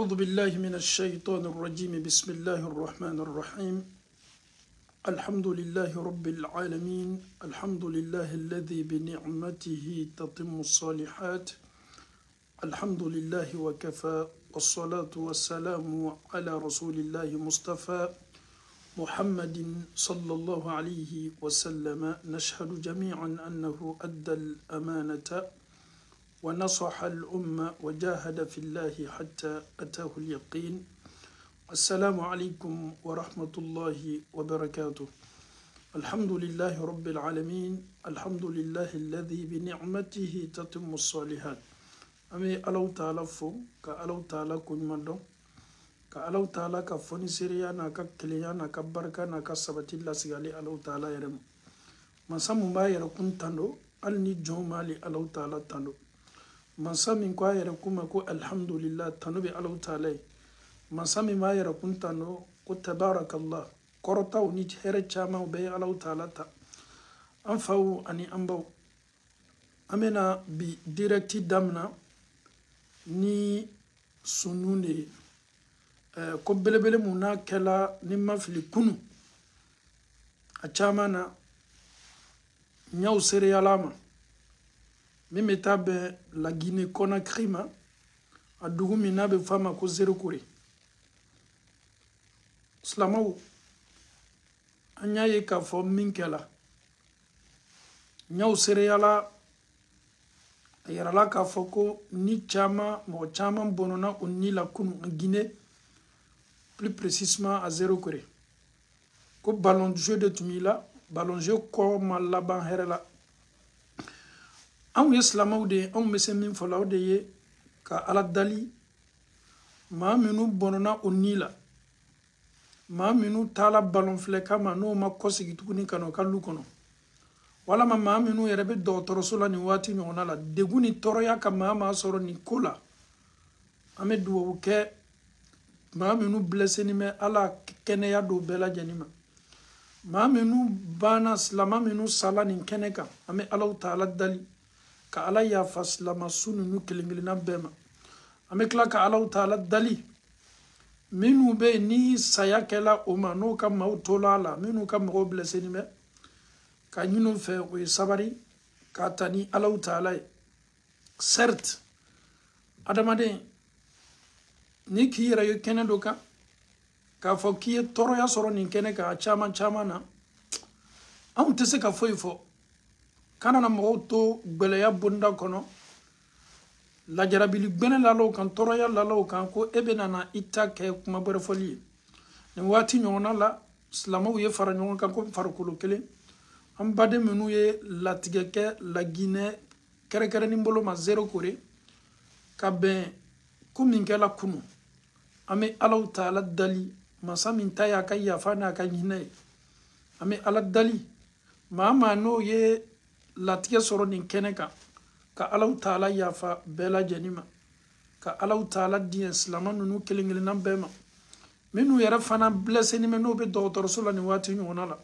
أعوذ بالله من الشيطان الرجيم بسم الله الرحمن الرحيم الحمد لله رب العالمين الحمد لله الذي بنعمته تتم الصالحات الحمد لله وكفى والصلاة والسلام على رسول الله مصطفى محمد صلى الله عليه وسلم نشهد جميعا أنه أدى الأمانة ونصح الأمة وجاهد في الله حتى أتاه اليقين السلام عليكم ورحمة الله وبركاته الحمد لله رب العالمين الحمد لله الذي بنعمته تتم الصالحات أمي ألو تعالى فو كألو تعالى كن مدو كألو تعالى كفوني سريانا ككليانا كبركانا كسبت الله سيالي ألو تعالى يرم مسامو ما يركون تندو ألني جومالي ألو تعالى تندو Mansami kwa yere kuma ko alhamdulillah tanubi alau ta'ala Mansami ma yere kun tano ko tabarakallah korota ni here chama be alau ta'ala ta anfau ani ambau amena bi directi damna ni sunune ko belebele muna kala ni mafli kunu a chama na nyau sere alama Mimi tabe la Guinée Conakry ma a dugu mina be fama ko zero kure slamaw anya ye ka fo minkela nyaw sereyala ayarala ka fo ko ni chama mo chama bonona onni la kunu en Guinée plus précisément à zero kure ko ballon de jeu de tumila ballon de jeu ko malaban herela An islamaw de an mese min folaw de ye ka ala dali ma minu bonona onila ma minu tala balon fleka ma no ma kosigi tukuni kano kallu kono wala ma minu yerebe docteur la ni wati nyona la deguni toroya ka ma soro ni kola ame duwo ke ma minu blessé ni me ala kene ya do bela janima ma minu bana slama minu sala ni keneka ame ala taala dali ka ala ya faslama sunu nu kelingilina bema amekla ka ala taala dali minu be ni sayakela o mano ka mautolala minu ka mo blessé ni me ka nyinu fe o sabari ka tani ala taala certes adamade ni kira yo kenendo ka fo ki toro ya soro ni keneka chama na am tese ka fo ifo kana na moto gbeleya bunda kono la jarabili gbene lalo kan toroya lalo kan ko ebena na itake kuma bere foli ne wati nyona la islamo ye fara nyona kan ko farkulo kele am bade menu ye latigeke la Guinée kere ni mbolo ma zero kore ka ben kuminke la kunu ame alaw taala dali masamin taya ka yafana ka nyine ame ala dali mama no ye latige soro nin keneka ka alaw taala yafa bela janima ka alaw taala di islam nunu kelingilina bema minu yara fana blessé ni meno be docteur solo ni wati nyona la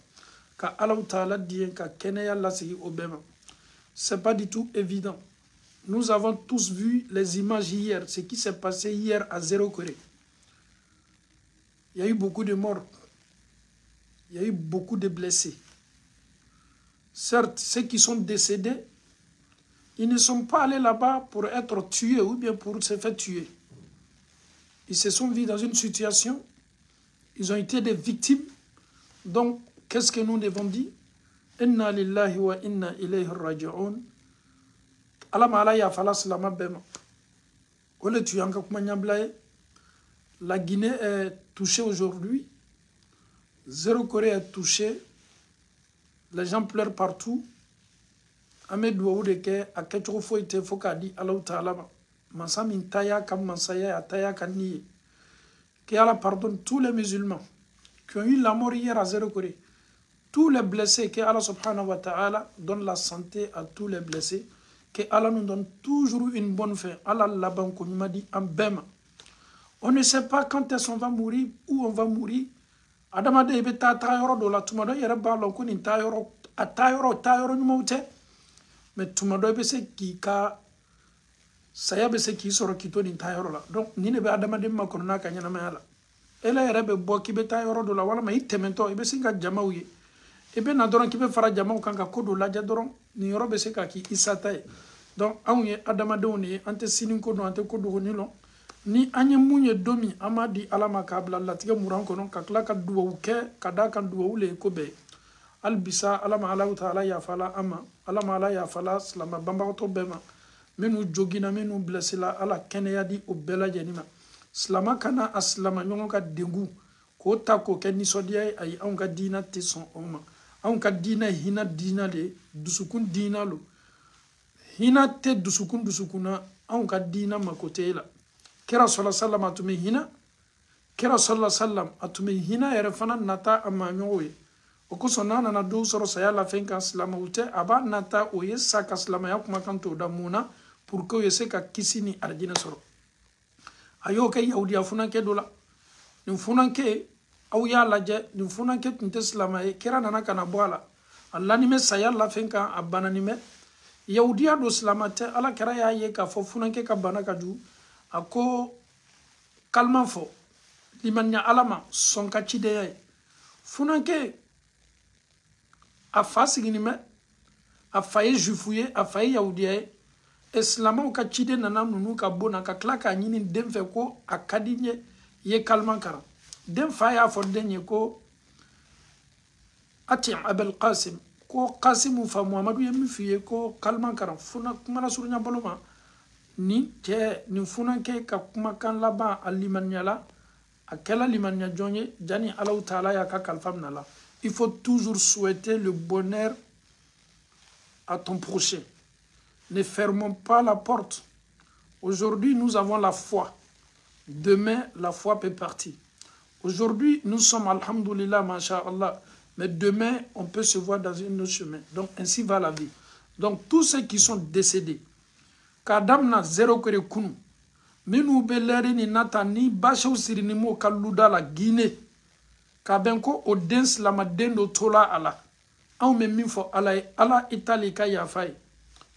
ka alaw taala di ka keneya lasigi obema c'est pas du tout évident nous avons tous vu les images hier ce qui s'est passé hier à Zéro Corée il y a eu beaucoup de morts il y a eu beaucoup de blessés. Certes, ceux qui sont décédés, ils ne sont pas allés là-bas pour être tués ou bien pour se faire tuer. Ils se sont vus dans une situation, ils ont été des victimes. Donc, qu'est-ce que nous devons dire? Inna lillahi wa inna ilayhi raji'un. Alama ala ya fala salama bema. Ole tuyanka kumanyablaye. La Guinée est touchée aujourd'hui. Zéro Corée est touchée. Les gens pleurent partout. Ahmed Ouadeke a quelque fois été focadi à l'autre Mansam Taya comme Mansaya Ataya Kani. Que Allah pardonne tous les musulmans qui ont eu la mort hier à Zéro Corée. Tous les blessés, que Allah subhanahu wa ta'ala donne la santé à tous les blessés. Que Allah nous donne toujours une bonne fin. Allah l'a dit en bême. On ne sait pas quand est-ce qu'on va mourir, où on va mourir. Adamade ibe ta tayoro do la tumado yere balon ko ni tayoro atayoro nyumute mais tumado ibe se ki ka saya be se k'i sɔrɔ k'i to nin taayɔrɔ la donc ni ne bɛ adamaden makɔnɔ n'a ka ɲɛnamaya la e la yɛrɛ bɛ bɔ k'i bɛ taa yɔrɔ dɔ la walima i tɛmɛtɔ i bɛ se ka jamaw ye i bɛ na dɔrɔn k'i bɛ fara jamaw kan ka ko dɔ lajɛ dɔrɔn nin yɔrɔ bɛ se ka k'i sata ye donc anw ye adamadenw de ye an tɛ sini ko dɔn an tɛ ko dɔgɔnin lɔn ni an ye mun ye don min an b'a di ala ma k'a bila latigɛ muran kɔnɔ ka tila ka duwawu kɛ ka d'a kan duwawu le ye ko bɛɛ ye hali bisa ala ma ala ta ala yafala an ma ala ma ala yafala silamɛ banbagatɔ bɛɛ ma minnu joginna minnu bilasila ala kɛnɛya di o bɛɛ lajɛlen ma silama kana a silama ɲɔgɔn ka dengun k'o ta k'o kɛ nisɔndiya ye ayi anw ka diina tɛ sɔn o ma anw ka diina ye hinɛ diina de ye dusukun diina lo hinɛ tɛ dusukun na anw ka diina mako tɛ e la kira sɔla salam a tun bɛ hinɛ kira sɔla salam a tun bɛ hinɛ yɛrɛ fana nata a maaɲɔgɔnw ye o kosɔn n'a nana dɔw sɔrɔ saya la fɛn kan silamɛw tɛ a b'a nata o ye sa ka silamɛya kumakan t'o da mun na pour que u ye se ka kisi ni arijinɛ sɔrɔ a y'o kɛ yahudiya funankɛ dɔ la nin funankɛ aw y'a lajɛ nin funankɛ tun tɛ silamɛ ye kira nana ka na bɔ a la a lanimɛ saya la fɛn kan a banani mɛ yahudiya do silamɛ tɛ ala kɛra y'a ye k'a fɔ funankɛ ka bana ka jugu a ko kaliman fɔ limaniya ala ma sɔn ka cidenya ye funankɛ a fa sigini mɛ a fa ye juifu ye a fa ye yahudiya ye silamɛw ka ciden nana ninnu ka bon na ka tila k'a ɲini den fɛ ko a ka di n ye i ye kaliman kalan den fa y'a fɔ den ye ko ati abel qasim ko qasimu fa muhamadu ye min f'i ye ko kaliman kalan funa kuma na surunya bolo ma nin cɛ nin funankɛ ka kumakan laban a limaniya la a kɛla limaniya jɔn ye jani alaw taala y'a ka kalifa minɛ la il faut toujours souhaiter le bonheur à ton prochain. Ne fermons pas la porte. Aujourd'hui, nous avons la foi. Demain, la foi peut partir. Aujourd'hui, nous sommes, alhamdoulilah, masha'Allah. Mais demain, on peut se voir dans un autre chemin. Donc, ainsi va la vie. Donc, tous ceux qui sont décédés, Kadam na zéro kere kunu, minu beleri ni nata ni bashaw sirini mo kaluda la Guinée, kabenko o den silama den do tola ala. Anw me min fɔ ala ye ala itali ka yafa ye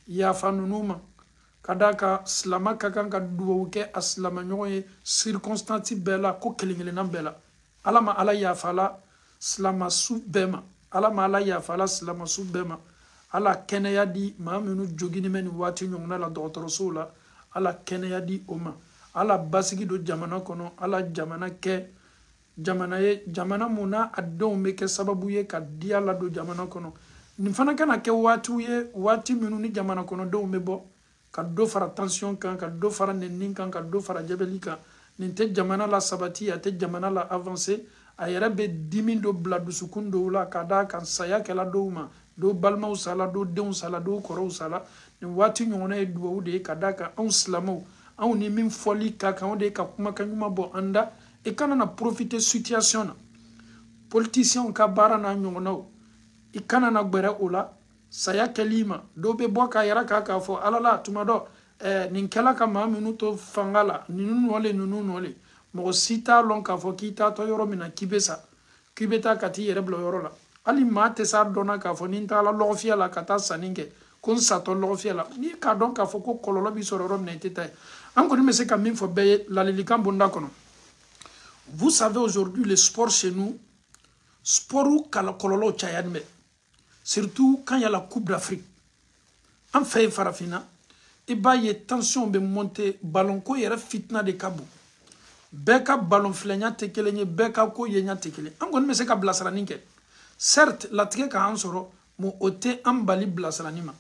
yafa ninnu ma ka d'a ka silama ka kan ka duwawu kɛ a silama ɲɔgɔn ye circonstance bɛɛ la ko kelen-kelenna bɛɛ la ala ma ala yafala silamasu bɛɛ ma ala ma ala yafala silamasu bɛɛ ma ala kɛnɛya di maa minnu jogini bɛ nin waati ɲɔgɔnna la dɔgɔtɔrɔsow la ala kɛnɛya di o ma ala basigi don jamana kɔnɔ ala jamana kɛ jamana ye jamana mun n'a a denw bɛ kɛ sababu ye ka diya ladon jamana kɔnɔ nin fana kana kɛ waatiw ye waati minnu ni jamana kɔnɔdenw bɛ bɔ ka dɔ fara tension kan ka dɔ fara nɛnini kan ka dɔ fara jabɛli kan nin tɛ jamana la sabati a tɛ jamana la avancer a yɛrɛ bɛ dimi dɔ bila dusukun dɔw la ka d'a kan saya kɛla dɔw ma dɔw balimaw sala dɔw denw sala dɔw kɔrɔw sala nin waati ɲɔgɔnna ye duwawu de ye ka d'a kan anw silamɛw anw ni min fɔli ka kan o de ye ka kumakan ɲuman bɔ an da i kana na profiter situation na politiciens ka baara n'a ɲɔgɔnnaw i kana na gbɛrɛ o la saya kɛli ma dɔw bɛ bɔ k'a yɛrɛ k'a fɔ ala la tuma dɔ nin kɛla ka maa minnu to fanga la ninnu nɔle mɔgɔ si t'a lɔn k'a fɔ k'i taatɔ yɔrɔ min na k'i bɛ sa k'i bɛ taa ka t'i yɛrɛ bila yɔrɔ la hali maa tɛ s'a dɔnna k'a fɔ ni n taara lɔgɔfiyɛ la ka taa sanni kɛ ko n satɔ lɔgɔfiyɛ la n'i k'a dɔn k'a fɔ ko kɔlɔlɔ b'i sɔrɔ yɔrɔ min na i tɛ taa ye an kɔni bɛ se ka min fɔ bɛɛ ye ladilikan bonda kɔnɔ. Vous savez aujourd'hui le sport chez nous, sport kololo chayadme, surtout quand il y a la Coupe d'Afrique. En fait, farafina, et bah y a tension de monter ballon ko yere fitna de kabu. Beka ballon flenya tekelenye beka ko yenya tekele. An gon me se ka blasrani ke. Certes, la tike ka an soro mo ote an bali blasrani ma.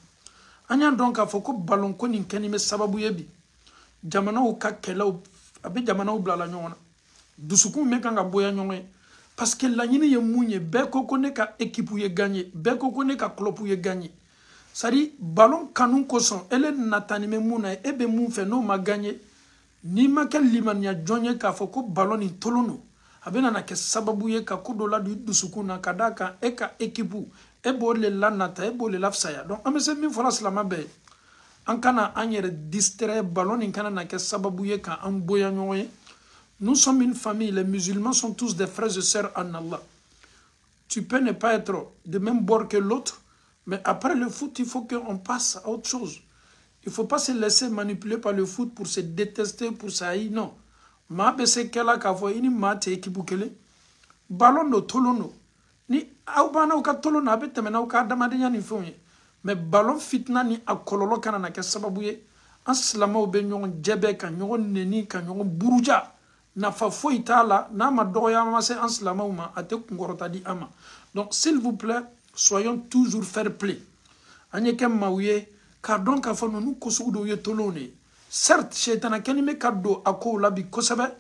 Anya donc a foko ballon ko nin keni me sababu yebi. Jamana o ka kelaw abe jamana o blala nyona. Dusukun me kan ka boya ɲɔgɔn ye parce que laɲini ye mun ye bɛɛ ko ko ne ka équipe ye gagné bɛɛ ko ko ne ka club ye gagné c'est à dire ballon kanu kosɔn ele natani bɛ mun na e bɛ mun fɛ n'o ma gagné n'i ma kɛ limaniya jɔn ye k'a fɔ ko ballon nin tolon don a bɛ nana kɛ sababu ye ka ko dɔ ladon dusukun na ka d'a kan e ka équipe e b'o le lanata e b'o le lafisaya donc an bɛ se min fɔra silamɛ bɛɛ ye an kana an yɛrɛ distraire ballon nin kana na kɛ sababu ye ka an boya ɲɔgɔn ye. Nous sommes une famille, les musulmans sont tous des frères et sœurs en Allah. Tu peux ne pas être de même bord que l'autre, mais après le foot, il faut qu'on passe à autre chose. Il ne faut pas se laisser manipuler par le foot pour se détester, pour ça. Non. Ma bese kela ka fo ini ma te ekipu kele. Ballon do tolono. Ni au bana uka tolono abe temena uka adamadenya ni fonye. Mais ballon fitna ni akololo kana na ke sababu ye. An silama u be ɲɔgɔn jɛbɛ ka ɲɔgɔn neni ka ɲɔgɔn buruja. Nafa foyi t'a la. N'a ma dɔgɔya ma se an silamaw ma a tɛ kunkɔrɔta di an ma. Donc s'il vous plaît, soyons toujours fair play. An ye kɛ maaw ye k'a dɔn k'a fɔ ninnu ko sugu dɔw ye tolonw de ye. Certes, shetana kɛni bɛ ka don a kow la bi kosɛbɛ.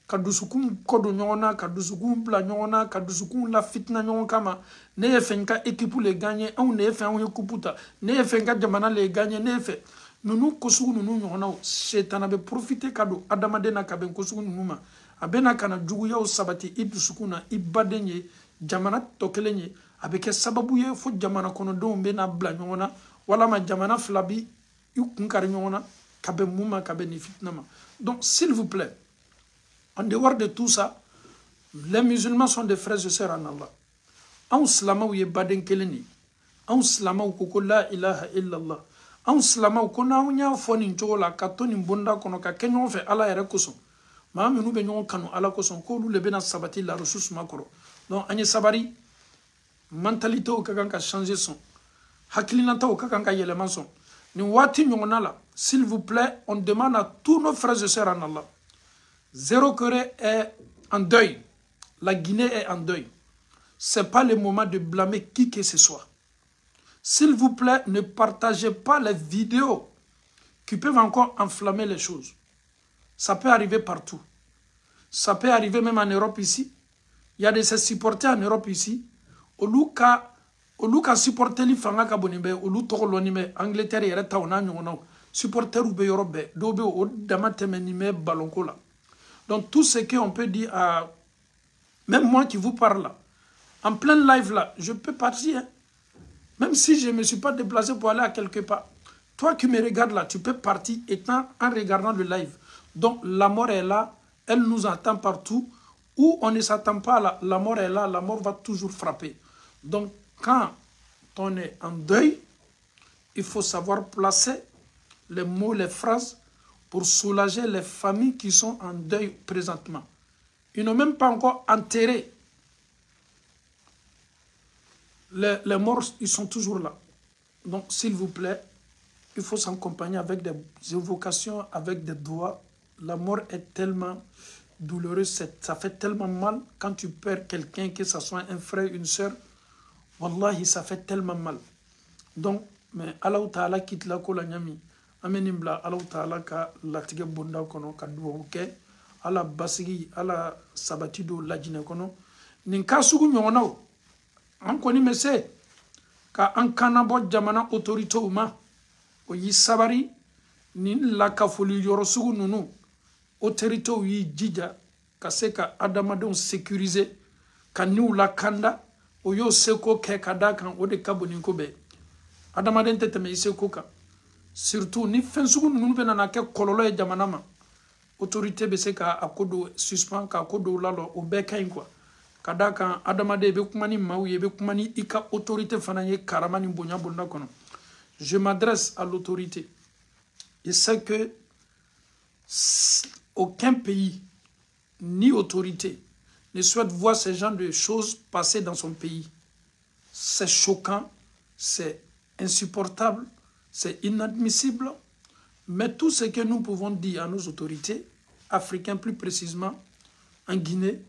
Ka dusukun kɔ don ɲɔgɔn na, ka dusukun bila ɲɔgɔn na, ka dusukun la fitina ɲɔgɔn kama. Ne ye fɛ n ka équipe le gagner, anw de ye fɛ anw ye coupe ta. Ne ye fɛ n ka jamana le gagner, ne ye fɛ. Ninnu ko sugu ninnu ɲɔgɔnnaw, shetana bɛ profiter ka don adamaden na ka bɛn ko sugu ninnu ma. A bɛ na ka na juguyaw sabati i dusukun na, i baden ye, jamana tɔ kelen ye. A bɛ kɛ sababu ye fo jamana kɔnɔdenw bɛ na bila ɲɔgɔn na, walama jamana fila bi i kun kari ɲɔgɔn na ka bɛn mun ma, ka bɛn ni fitina ma. Donc, s'il vous plaît, en dehors de tout ça, les musulmans sont des frères et sœurs en Allah. Anw silamaw ye baden kelen de. Anw silamaw ko ko la ilaha illallah. Anw silamaw ko n'anw y'a fɔ nin cogo la ka to nin bonda kɔnɔ ka kɛ ɲɔgɔn fɛ Ala yɛrɛ kosɔn. Maa minnu bɛ ɲɔgɔn kanu Ala kosɔn k'olu le bɛna sabati larusu suma kɔrɔ. Donc an ye sabari, mentalitéw ka kan ka changer sɔn. Hakilinataw ka kan ka yɛlɛma sɔn. Nin waati ɲɔgɔnna la, s'il vous plaît, on demande à tous nos frères et sœurs en Allah. Zéro Corée est en deuil. La Guinée est en deuil. Ce n'est pas le moment de blâmer qui que ce soit. S'il vous plaît, ne partagez pas les vidéos qui peuvent encore enflammer les choses. Ça peut arriver partout. Ça peut arriver même en Europe ici. Il y a des supporters en Europe ici. Olu ka supporter li fanga ka boni be olu togoloni me Angleterre yɛrɛ taw na ɲɔgɔnnaw. Supporter u be yɔrɔ bɛɛ. Dɔw be o dama tɛmɛni mɛ ballonko la. Donc tout ce qu'on peut dire à... Même moi qui vous parle là, en plein live là, je peux partir. Hein. Même si je ne me suis pas déplacé pour aller à quelque part. Toi qui me regardes là, tu peux partir étant en regardant le live. Donc la mort est là, elle nous attend partout. Où on ne s'attend pas là, la mort est là, la mort va toujours frapper. Donc quand on est en deuil, il faut savoir placer les mots, les phrases pour soulager les familles qui sont en deuil présentement. Ils n'ont même pas encore enterré. Les morts, ils sont toujours là. Donc, s'il vous plaît, il faut s'accompagner avec des évocations, avec des doigts. La mort est tellement douloureuse, ça fait tellement mal quand tu perds quelqu'un, que ce soit un frère, une soeur. Wallahi, ça fait tellement mal. Donc, mais Allah Ta'ala quitte la kola nyami. Amenimbla Allah Ta'ala ka latige bonda kono ka duwa uke. Allah basigi, Allah sabatido lajine kono. Ninka sugu nyonao. An koni mese ka an kanabo jamana autorité ma o yi sabari ni la kafoli yoro sugu nunu autorité yi jija ka se ka adamadenw sécuriser ka niw la kanda o yo seko ke kada kan o de kaboni ko be adamaden teteme seko ka surtout ni fen sugu nunu be na ke kololo e jamana ma autorité be se ka akodo suspend ka akodo lalo o be kain quoi. Kadaka adamade be kumani maouye be kumani ika autorité fanaye karamani bonya bonna kono. Je m'adresse à l'autorité. Et c'est que aucun pays ni autorité ne souhaite voir ce genre de choses passer dans son pays. C'est choquant, c'est insupportable, c'est inadmissible. Mais tout ce que nous pouvons dire à nos autorités africaines, plus précisément en Guinée,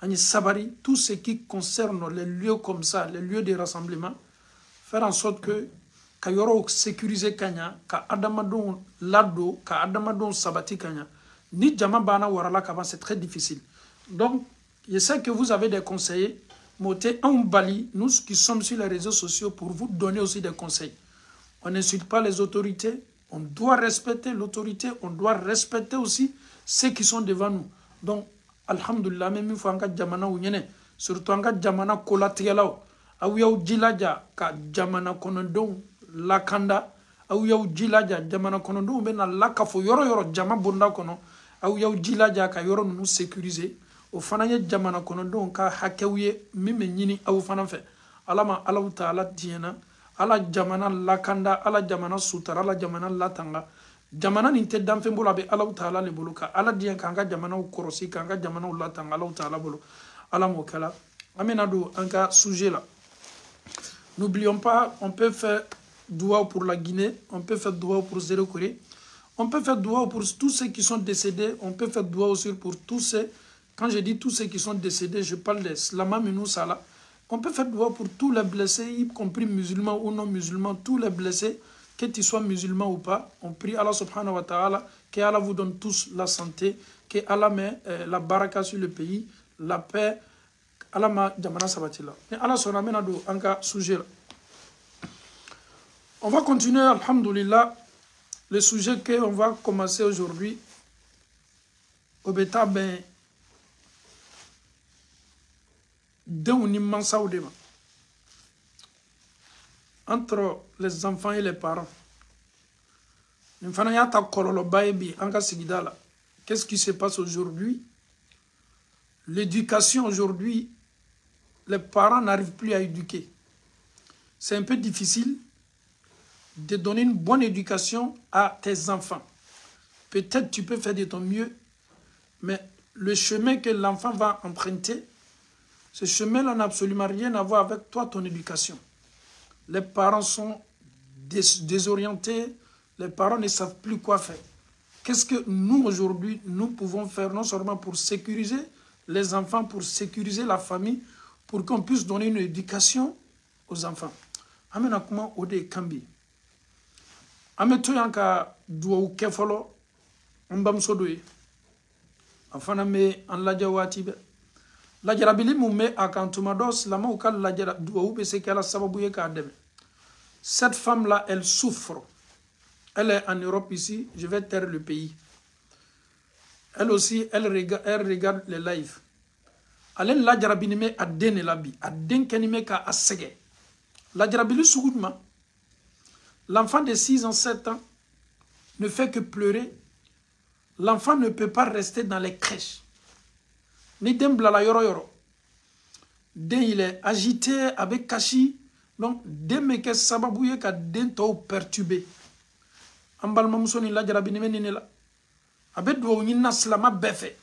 en Sabari, tout ce qui concerne les lieux comme ça, les lieux de rassemblement, faire en sorte que Kayoro sécuriser Kanya, ka Adamadon Lado, ka Adamadon Sabati Kanya, ni Djama Bana Warala Kavan, c'est très difficile. Donc, je sais que vous avez des conseillers, Moté en Bali, nous qui sommes sur les réseaux sociaux pour vous donner aussi des conseils. On n'insulte pas les autorités, on doit respecter l'autorité, on doit respecter aussi ceux qui sont devant nous. Donc, alhamdulillah, même il faut que jamana unyene, surtout que jamana kolatigelaw, awiyaw jilaja ka jamana konondon lakanda, awiyaw jilaja jamana konondon bena lakafo yoro yoro jama bonda kono, awiyaw jilaja ka yoro nunu sécuriser, o fananye jamana konondon ka hakewye mime nyini awu fananfe. Alama Allah Ta'ala diena, ala jamana lakanda, ala jamana sutara, ala jamana latanga. Jamana ninte danfen bolo abe ala taala le bolo ka ala diyan kanga jamana korosi kanga jamana latanga ala taala bolo ala mokala. Amena do anka sujet là. N'oublions pas, on peut faire doua pour la Guinée, on peut faire doua pour Zéro Corée, on peut faire doua pour tous ceux qui sont décédés, on peut faire doua aussi pour tous ceux, quand je dis tous ceux qui sont décédés, je parle de Slama Minou Salah. On peut faire doua pour tous les blessés, y compris musulmans ou non musulmans, tous les blessés, que tu sois musulman ou pas. On prie Allah subhanahu wa ta'ala, que Allah vous donne tous la santé, que Allah met la baraka sur le pays, la paix, Allah ma jamana sabatila. Mais Allah se ramène à un sujet là. On va continuer, alhamdoulilah, le sujet qu'on va commencer aujourd'hui. Au bêta, ben, d'un immense audéma. Entre les enfants et les parents. Qu'est-ce qui se passe aujourd'hui? L'éducation aujourd'hui, les parents n'arrivent plus à éduquer. C'est un peu difficile de donner une bonne éducation à tes enfants. Peut-être tu peux faire de ton mieux, mais le chemin que l'enfant va emprunter, ce chemin-là n'a absolument rien à voir avec toi, ton éducation. Les parents sont désorientés, les parents ne savent plus quoi faire. Qu'est-ce que nous, aujourd'hui, nous pouvons faire, non seulement pour sécuriser les enfants, pour sécuriser la famille, pour qu'on puisse donner une éducation aux enfants. Amena kuma ode kambi. Ameto yanka duwa kefolo mbam sodoye. Afana me an laja watibe. Lajarabili mume akantumados lama ukal lajara duwa ube sekala sababu ye ka deme. Cette femme-là, elle souffre. Elle est en Europe ici, je vais taire le pays. Elle aussi, elle regarde les lives. Alen la jarabini me adene labi, aden kenime ka asege. La jarabili sougoudma. L'enfant de 6 ans, 7 ans ne fait que pleurer. L'enfant ne peut pas rester dans les crèches. Ni dem blala yoro yoro. Den il est agité avec kashi. Donc, den meke sababouye ka den to perturbé. Ambal mamsoni la jarabini me nini la. Abed wo nyina slama befe.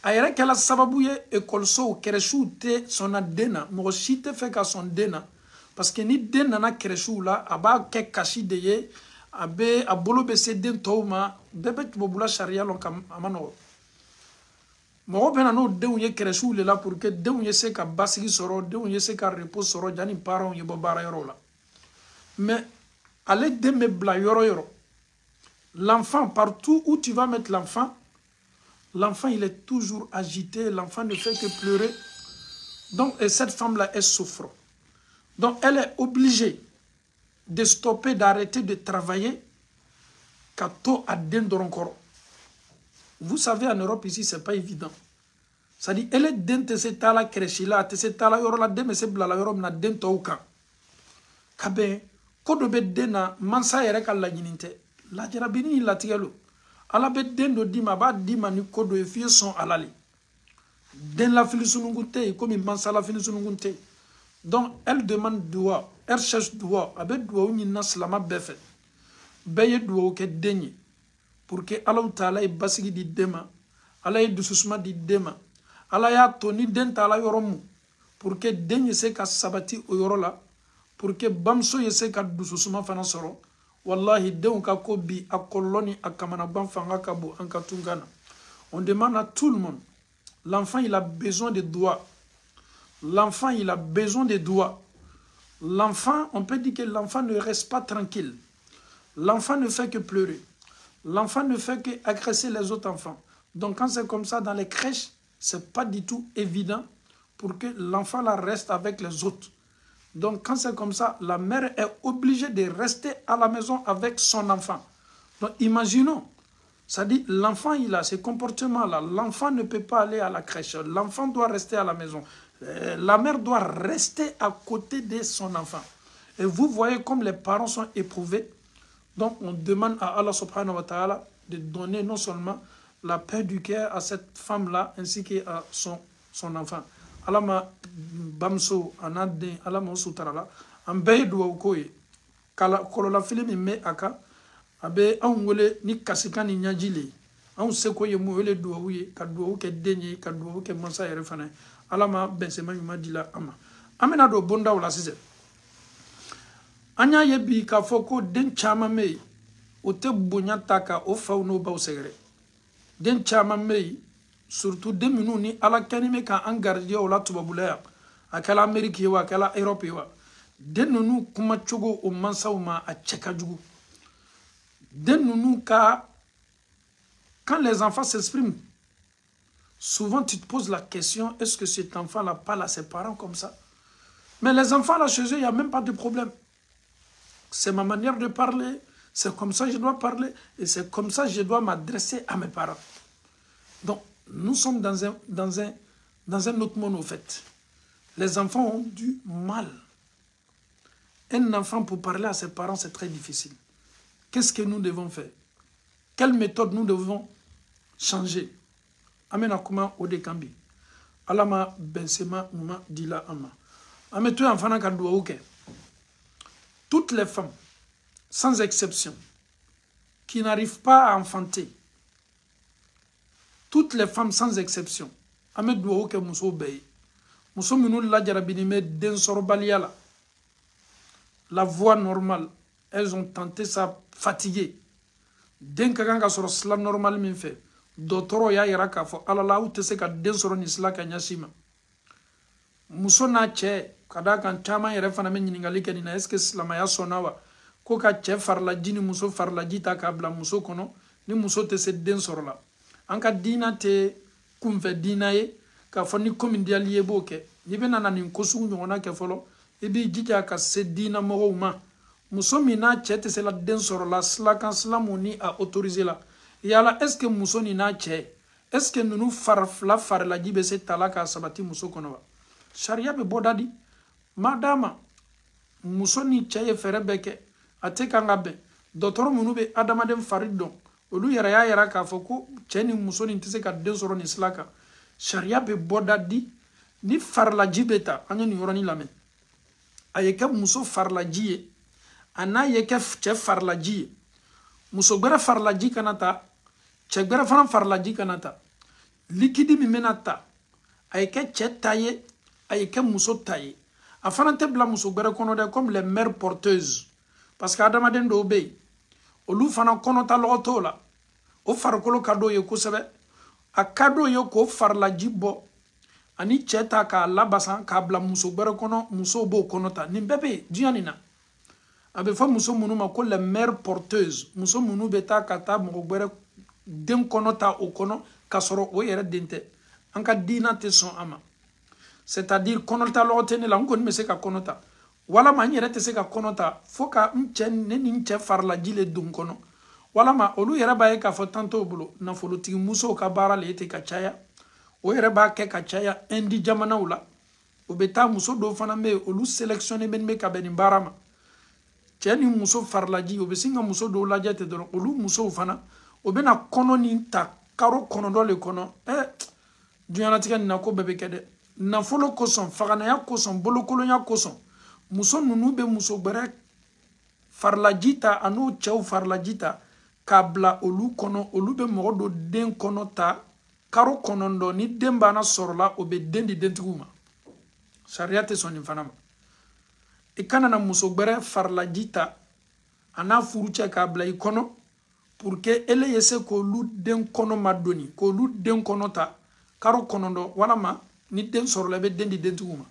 Ayere kela sababu ye ekolso kereshu te son adena mo shite fe ka son dena parce que ni dena na kereshu la aba ke kashi de ye abe abolo be se den toma bebe bobula sharia lon kam amano mo bena no de ye kereshu le la pour que de ye se ka basigi soro de ye se ka repos soro jani parents ye bobara yoro la mais allez de me bla yoro yoro l'enfant partout où tu vas mettre l'enfant. L'enfant, il est toujours agité. L'enfant ne fait que pleurer. Donc, et cette femme-là, elle souffre. Donc, elle est obligée de stopper, d'arrêter de travailler. Vous savez, en Europe, ici, ce n'est pas évident. C'est-à-dire, elle est dente cette la crèche là, cette la yoro la deme se blala yoro na dente aucun. Kabe, kodobe dena mansa yereka la yininte. La jarabini la tigalo. Ala be den do dima ba dima ni kodo e fie son alali. Den la filisunungunte comme mansa la filisunungunte. Donc elle demande doua, elle cherche doua, abe doua ni naslama befe. Beye doua ke denye pour que Allah taala e basigi di dema, ala e dususma di dema. Ala ya toni den taala yoromu pour que denye se ka sabati o yorola pour que bamso ye se ka dususma fana soro. Wallahi, on demande à tout le monde. L'enfant, il a besoin de doigts. L'enfant, il a besoin de doigts. L'enfant, on peut dire que l'enfant ne reste pas tranquille. L'enfant ne fait que pleurer. L'enfant ne fait que agresser les autres enfants. Donc, quand c'est comme ça dans les crèches, c'est pas du tout évident pour que l'enfant là reste avec les autres. Donc, quand c'est comme ça, la mère est obligée de rester à la maison avec son enfant. Donc, imaginons, ça dit, l'enfant, il a ces comportements-là. L'enfant ne peut pas aller à la crèche. L'enfant doit rester à la maison. La mère doit rester à côté de son enfant. Et vous voyez comme les parents sont éprouvés. Donc, on demande à Allah subhanahu wa ta'ala de donner non seulement la paix du cœur à cette femme-là, ainsi qu'à son enfant. Alama bamso anade alama sutarala an bɛɛ ye duwawu ko ye kɔlɔlɔ fili min bɛ a kan a bɛ anw wele ni kasikan ni ɲaji le ye anw seko ye mun wele duwawu ye ka duwawu kɛ den ye ka duwawu kɛ mansa yɛrɛ fana ala ma bɛnsɛma ɲuman di la an ma an bɛna don bondaw la sisan an y'a ye bi k'a fɔ ko den caman bɛ yen o tɛ bonya ta ka o faw n'o baw sɛgɛrɛ den caman bɛ yen surtout den minnu ni ala kɛni bɛ k'an garijɛgɛ o la tubabula yan a kɛra ameriki ye wa a kɛra europe ye wa den ninnu kuma cogo o mansaw ma a cɛ ka jugu den ninnu ka quand les enfants s'expriment souvent tu te poses la question est-ce que cet enfant là parle à ses parents comme ça mais les enfants là chez eux il n'y a même pas de problème c'est ma manière de parler c'est comme ça que je dois parler et c'est comme ça que je dois m'adresser à mes parents donc nous sommes dans un autre monde au fait les enfants ont du mal un enfant pour parler à ses parents c'est très difficile qu'est-ce que nous devons faire quelle méthode nous devons changer amena kuma odekambi alama bensema numa dila ama ameto enfana ka duwawu ke toutes les femmes sans exception qui n'arrivent pas à enfanter toutes les femmes sans exception ame duwawu ke muso beye muso minnu lajarabini me den sɔrɔbaliya la voie normale elles ont tenté ça fatigué den ka kan ka sɔrɔ sila normal min fɛ dɔgɔtɔrɔ y'a yira k'a fɔ ala la aw tɛ se ka den sɔrɔ nin sila ka ɲɛsin ma muso n'a cɛ ka d'a kan caman yɛrɛ fana bɛ ɲininkali kɛ nin na est ce que silamɛya sɔnna wa ko ka cɛ farilaji ni muso farilaji ta k'a bila muso kɔnɔ ni muso tɛ se den sɔrɔ la an ka diina tɛ kunfɛ diina ye k'a fɔ ni ko min diyali ye b'o kɛ n'i bɛ na nin ko sugu ɲɔgɔnna kɛ fɔlɔ i b'i jija ka se diina mɔgɔw ma muso min n'a cɛ tɛ se la den sɔrɔ la silakan silamu ni a autorisé la yala est ce que muso ni n'a cɛ est ce que ninnu fila farilaji bɛ se tala k'a sabati muso kɔnɔ wa sariya bɛ bɔ da di madama muso ni cɛ ye fɛɛrɛ bɛɛ kɛ a tɛ kan ka bɛn dɔgɔtɔrɔ minnu bɛ adamaden fari dɔn olu yɛrɛ y'a yira k'a fɔ ko cɛ ni muso ni tɛ se ka den sɔrɔ nin sila kan sariya bɛ bɔ da di ni farilaji bɛ ta an ye nin yɔrɔnin lamɛn a ye kɛ muso farilaji ye a n'a ye kɛ cɛ farilaji ye muso gbɛrɛ farilaji kana ta cɛ gbɛrɛ fana farilaji kana ta likidi min bɛna ta a ye kɛ cɛ ta ye a ye kɛ muso ta ye a fana tɛ bila muso gbɛrɛ kɔnɔ dɛ comme les mères porteuses parce que adamaden dɔw bɛ yen olu fana kɔnɔta lɔgɔ t'o la o farikolo ka d'o ye kosɛbɛ a ka d'o ye k'o farilaji bɔ ani cɛ ta k'a labasan k'a bila muso gbɛrɛ kɔnɔ musow b'o kɔnɔ ta nin bɛɛ bɛ yen diɲɛ nin na a bɛ fɔ muso minnu ma ko les mères porteuses muso minnu bɛ taa ka taa mɔgɔ gbɛrɛ den kɔnɔ ta o kɔnɔ k'a sɔrɔ o yɛrɛ den tɛ an ka diina tɛ sɔn a ma c'est à dire kɔnɔta lɔgɔ tɛ ne la n kɔni bɛ se ka kɔnɔ ta walama n yɛrɛ tɛ se ka kɔnɔ ta fo ka ne ni n cɛ farilaji le don kɔnɔ walama olu yɛrɛ b'a ye k'a fɔ tan t'o bolo nafolotigi musow ka baara le tɛ ka caya o yɛrɛ b'a kɛ ka caya indi jamanaw la o bɛ taa muso dɔw fana bɛ yen olu sélectionné bɛ ka bɛn nin baara ma cɛ ni muso farilaji o bɛ sin ka muso dɔw lajɛ ten dɔrɔn olu musow fana o bɛna kɔnɔ nin ta karo kɔnɔntɔn le kɔnɔ diɲɛlatigɛ nin na ko bɛɛ bɛ kɛ dɛ nafolo kosɔn faganaya kosɔn bolokolonya kosɔn muso ninnu bɛ muso gbɛrɛ farilaji ta a n'o cɛw farilaji ta k'a bila olu kɔnɔ olu bɛ mɔgɔ dɔ den kɔnɔ ta karo kɔnɔntɔn ni den banna sɔrɔla o bɛ den di dentigiw ma sariya tɛ sɔn nin fana ma i kana na muso gbɛrɛ farilaji ta a n'a furu cɛ k'a bila i kɔnɔ pour que ele ye se k'olu den kɔnɔ madonni k'olu den kɔnɔ ta karo kɔnɔntɔn walama ni den sɔrɔla i bɛ den di dentigiw ma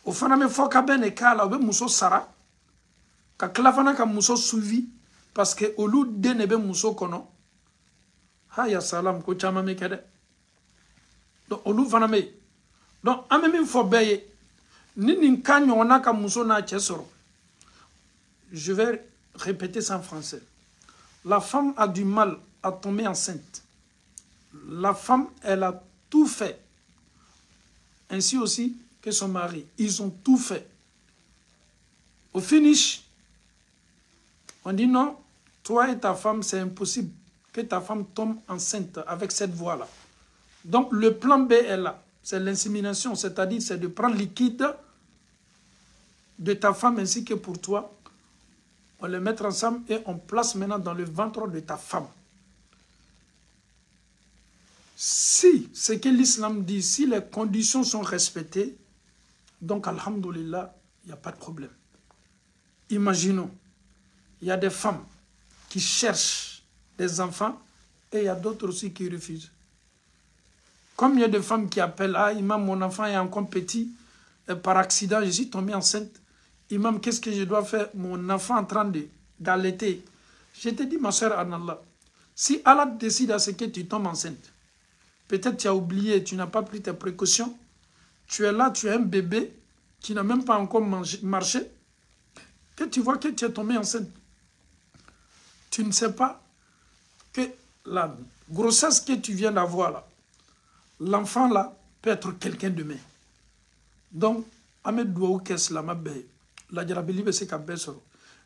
o fana bɛ fɔ ka bɛn de k'a la o bɛ muso sara ka tila fana ka muso suivi parce que olu den de bɛ muso kɔnɔ haya salam ko caman bɛ kɛ dɛ donc olu fana bɛ yen donc an bɛ min fɔ bɛɛ ye ni nin ka ɲɔgɔnna ka muso n'a cɛ sɔrɔ je vais répéter ça en français la femme a du mal à tomber enceinte la femme elle a tout fait ainsi aussi que son mari ils ont tout fait au finish on dit non toi et ta femme c'est impossible que ta femme tombe enceinte avec cette voie là donc le plan B est là c'est l'insémination, c'est-à-dire c'est de prendre liquide de ta femme ainsi que pour toi, on les met ensemble et on place maintenant dans le ventre de ta femme. Si ce que l'islam dit, si les conditions sont respectées, donc alhamdoulilah, il n'y a pas de problème. Imaginons, il y a des femmes qui cherchent des enfants et il y a d'autres aussi qui refusent. Combien de femmes qui appellent, ah imam, mon enfant est encore petit, et par accident, je suis tombée enceinte. Imam, qu'est-ce que je dois faire? Mon enfant en train d'allaiter. Je te dis, ma soeur en Allah, si Allah décide à ce que tu tombes enceinte, peut-être tu as oublié, tu n'as pas pris tes précautions, tu es là, tu es un bébé qui n'a même pas encore marché, que tu vois que tu es tombé enceinte. Tu ne sais pas que la grossesse que tu viens d'avoir là, l'enfant là peut être quelqu'un demain. Donc, Ahmed Douaou Kesslama Bey, la Djarabili Bessé Kabessoro.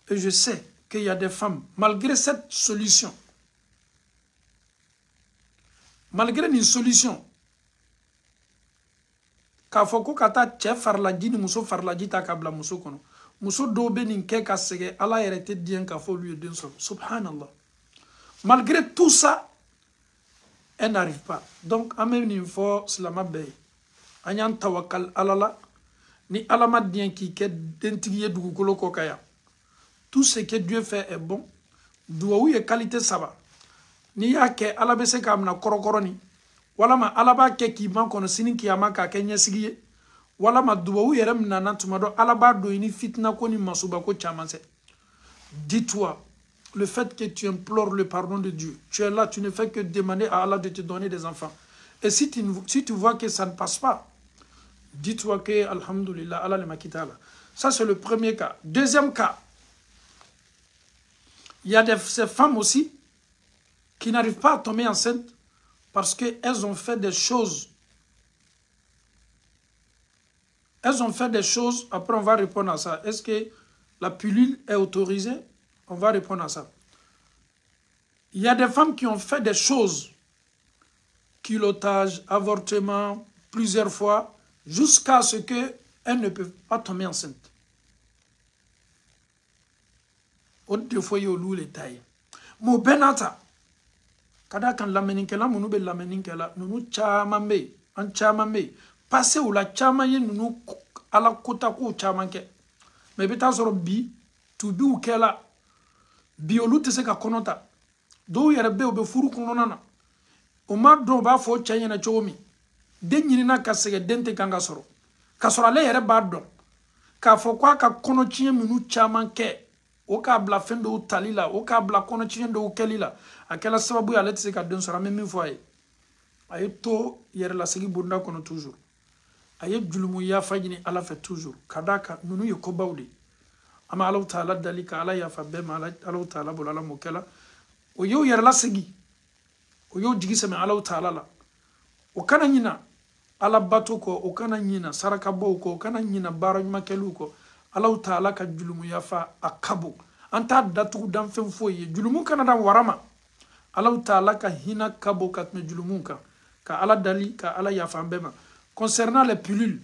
Et je sais qu'il y a des femmes, malgré cette solution, malgré une solution, Kafoko Kata Che Farlaji ni Muso Farlaji Takabla Muso Kono. Muso Dobe Ninke Kasege, Allah hérité bien Kafo lui d'un seul. Subhanallah. Malgré tout ça, elle n'arrive pas. Donc, Ahmed Ninfo Slama Bey. Anyan Tawakal Alala. Ni alama dien ki ke dentigiye dugukolo kokaya. Tout ce que Dieu fait est bon. Douaou ye qualité saba. Ni ya ke alabese ka amna korokoroni. Wala ma alaba ke ki man kono sini kiyama ka ke nyesigiye. Wala ma douaou yerem nana tumado alaba do ini fitna ko ni masuba ko chamase. Dis-toi, le fait que tu implores le pardon de Dieu, tu es là, tu ne fais que demander à Allah de te donner des enfants. Et si tu vois que ça ne passe pas, dis-toi que, alhamdoulilah, Allah le makitala. Ça, c'est le premier cas. Deuxième cas, il y a ces femmes aussi qui n'arrivent pas à tomber enceinte parce qu'elles ont fait des choses. Elles ont fait des choses. Après, on va répondre à ça. Est-ce que la pilule est autorisée? On va répondre à ça. Il y a des femmes qui ont fait des choses. Culotage, avortement, plusieurs fois, jusqu'à ce qu'elles ne peuvent pas tomber enceinte. Autre fois, il y a eu les tailles. Mon benata, kada kan lameninkela, monu be lameninkela, nunu chamambe, an chamambe, passé ou la chamaye nunu ala kota ko chamanke. Mais beta soro bi, tu bi ou kela, bi olu te se ka konota. Do yerebe ou be furu konona. Oma do ba fo chanye na chomi. Den yinina ka sege dente kanga soro. Ka soro ale yere ba don. Ka fo kwa ka kono chinye minu chaman ke. O ka bla fendo u talila. O ka bla kono chinye do u kelila. Akela sababu ya leti se ka den soro. Memi fo aye. Aye to yere la segi bunda kono toujours. Aye julumu ya fajini ala fe toujours. Kadaka nunu ye kobaudi. Ama ala ta'ala dalika ala ya fa bema ala ta'ala bolala mokela. O yo yere la segi. O yo jigi seme ala ta'ala la. O kana nyina ala bato ko, o kana nyina saraka bo ko, o kana nyina baro makelu ko, ala ta'ala ka julumu yafa akabo. Anta datu dan fen foye julumu kana dan warama. Ala ta'ala ka hina kabo katme julumu ka ala dali ka ala yafa mbema. Concernant les pilules,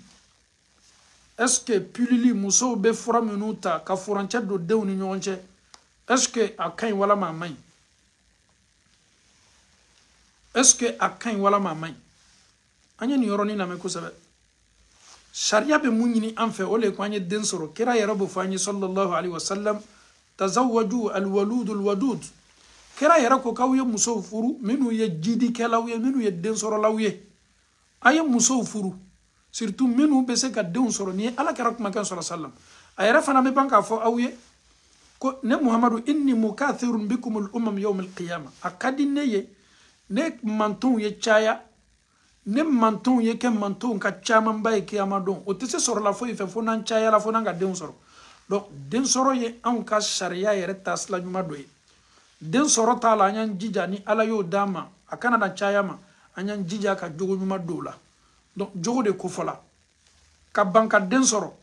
est-ce que piluli muso be fura minuta ka furanche do dew ni nyonche? Est-ce que akain wala mamay? Est-ce que akain wala mamay? Anya ni yoroni na meko sabe. Sharia be munyini anfe ole ko anya den soro kira ya rabu fanyi sallallahu alaihi wasallam tazawwaju alwalud alwadud. Kira ya rako kawye muso furu minu ye jidi kelawye minu ye den soro lawye. Aya muso furu surtout minu be se ka den soro ni ala kira kuma kan sallallahu alaihi wasallam. Ayara fana me banka fo awye ko ne Muhammadu inni mukathirun bikum al umam yawm al qiyamah. Akadi ne manton ye chaya ne manton ye ke manton ka chaman bay kiyama don o tese soro la fo ife fo nan chaya la fo nan ga den soro. Donc den soro ye an ka sharia yere tasla nyuma doye. Den soro ta la nyan jija ni ala yo dama akana na chaya ma anyan jija ka jogo nyuma dola. Donc jogo de ko fola ka banka den soro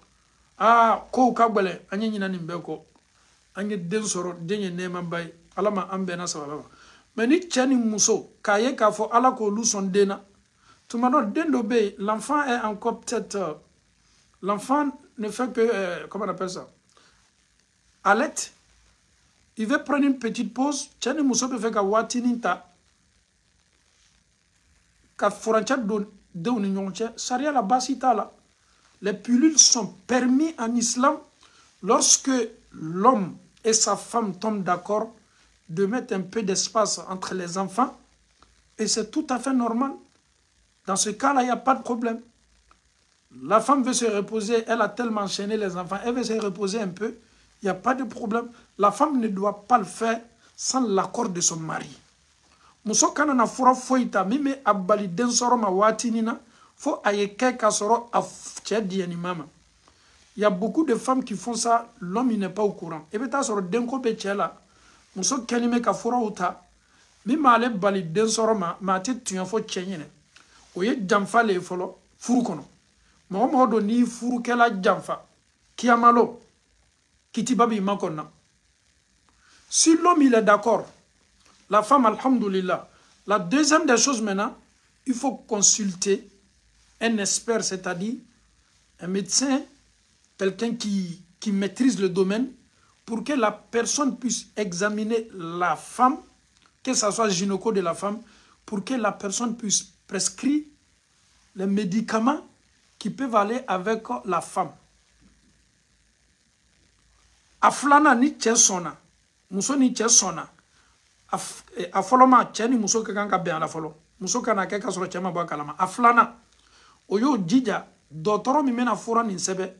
ko ka gbele anyan nyina nimbe ko anye den soro denye nema bay alama ambe na sababa. Mais ni chani muso kaye ka fo ala ko lu son dena. Tout le monde, l'enfant est encore peut-être... L'enfant ne fait que, comment on appelle ça, allait. Il veut prendre une petite pause. Tchani muso peut faire ka watininta. Ka forancha de union. Sharia la basita là. Les pilules sont permis en islam lorsque l'homme et sa femme tombent d'accord de mettre un peu d'espace entre les enfants. Et c'est tout à fait normal. Dans ce cas-là, il n'y a pas de problème. La femme veut se reposer, elle a tellement enchaîné les enfants, elle veut se reposer un peu. Il n'y a pas de problème. La femme ne doit pas le faire sans l'accord de son mari. Muso kana na fura foita mime abali den soro ma watinina fo ayeke ka soro a tchedi mama. Il y a beaucoup de femmes qui font ça, l'homme il n'est pas au courant. Et beta soro den ko be tchela muso kenime ka fura uta mime ale bali den soro ma te tuyan fo tchenyene. Oye jamfa le folo furu kono. Mo do ni furu kela jamfa kiamalo Kitibabi makonna. Si l'homme il est d'accord, la femme, alhamdoulilah. La deuxième des choses maintenant, il faut consulter un expert, c'est-à-dire un médecin, quelqu'un qui maîtrise le domaine, pour que la personne puisse examiner la femme, que ce soit le gynéco de la femme, pour que la personne puisse prescrire les médicaments qui peuvent aller avec la femme. Aflana ni cɛ sɔnna muso ni cɛ sɔnna a fɔlɔ ma cɛ ni muso ka kan ka bɛn a la fɔlɔ muso kana kɛ ka sɔrɔ cɛ ma bɔ a kalama a filanan o y'o jija dɔgɔtɔrɔ min bɛna fura nin sɛbɛn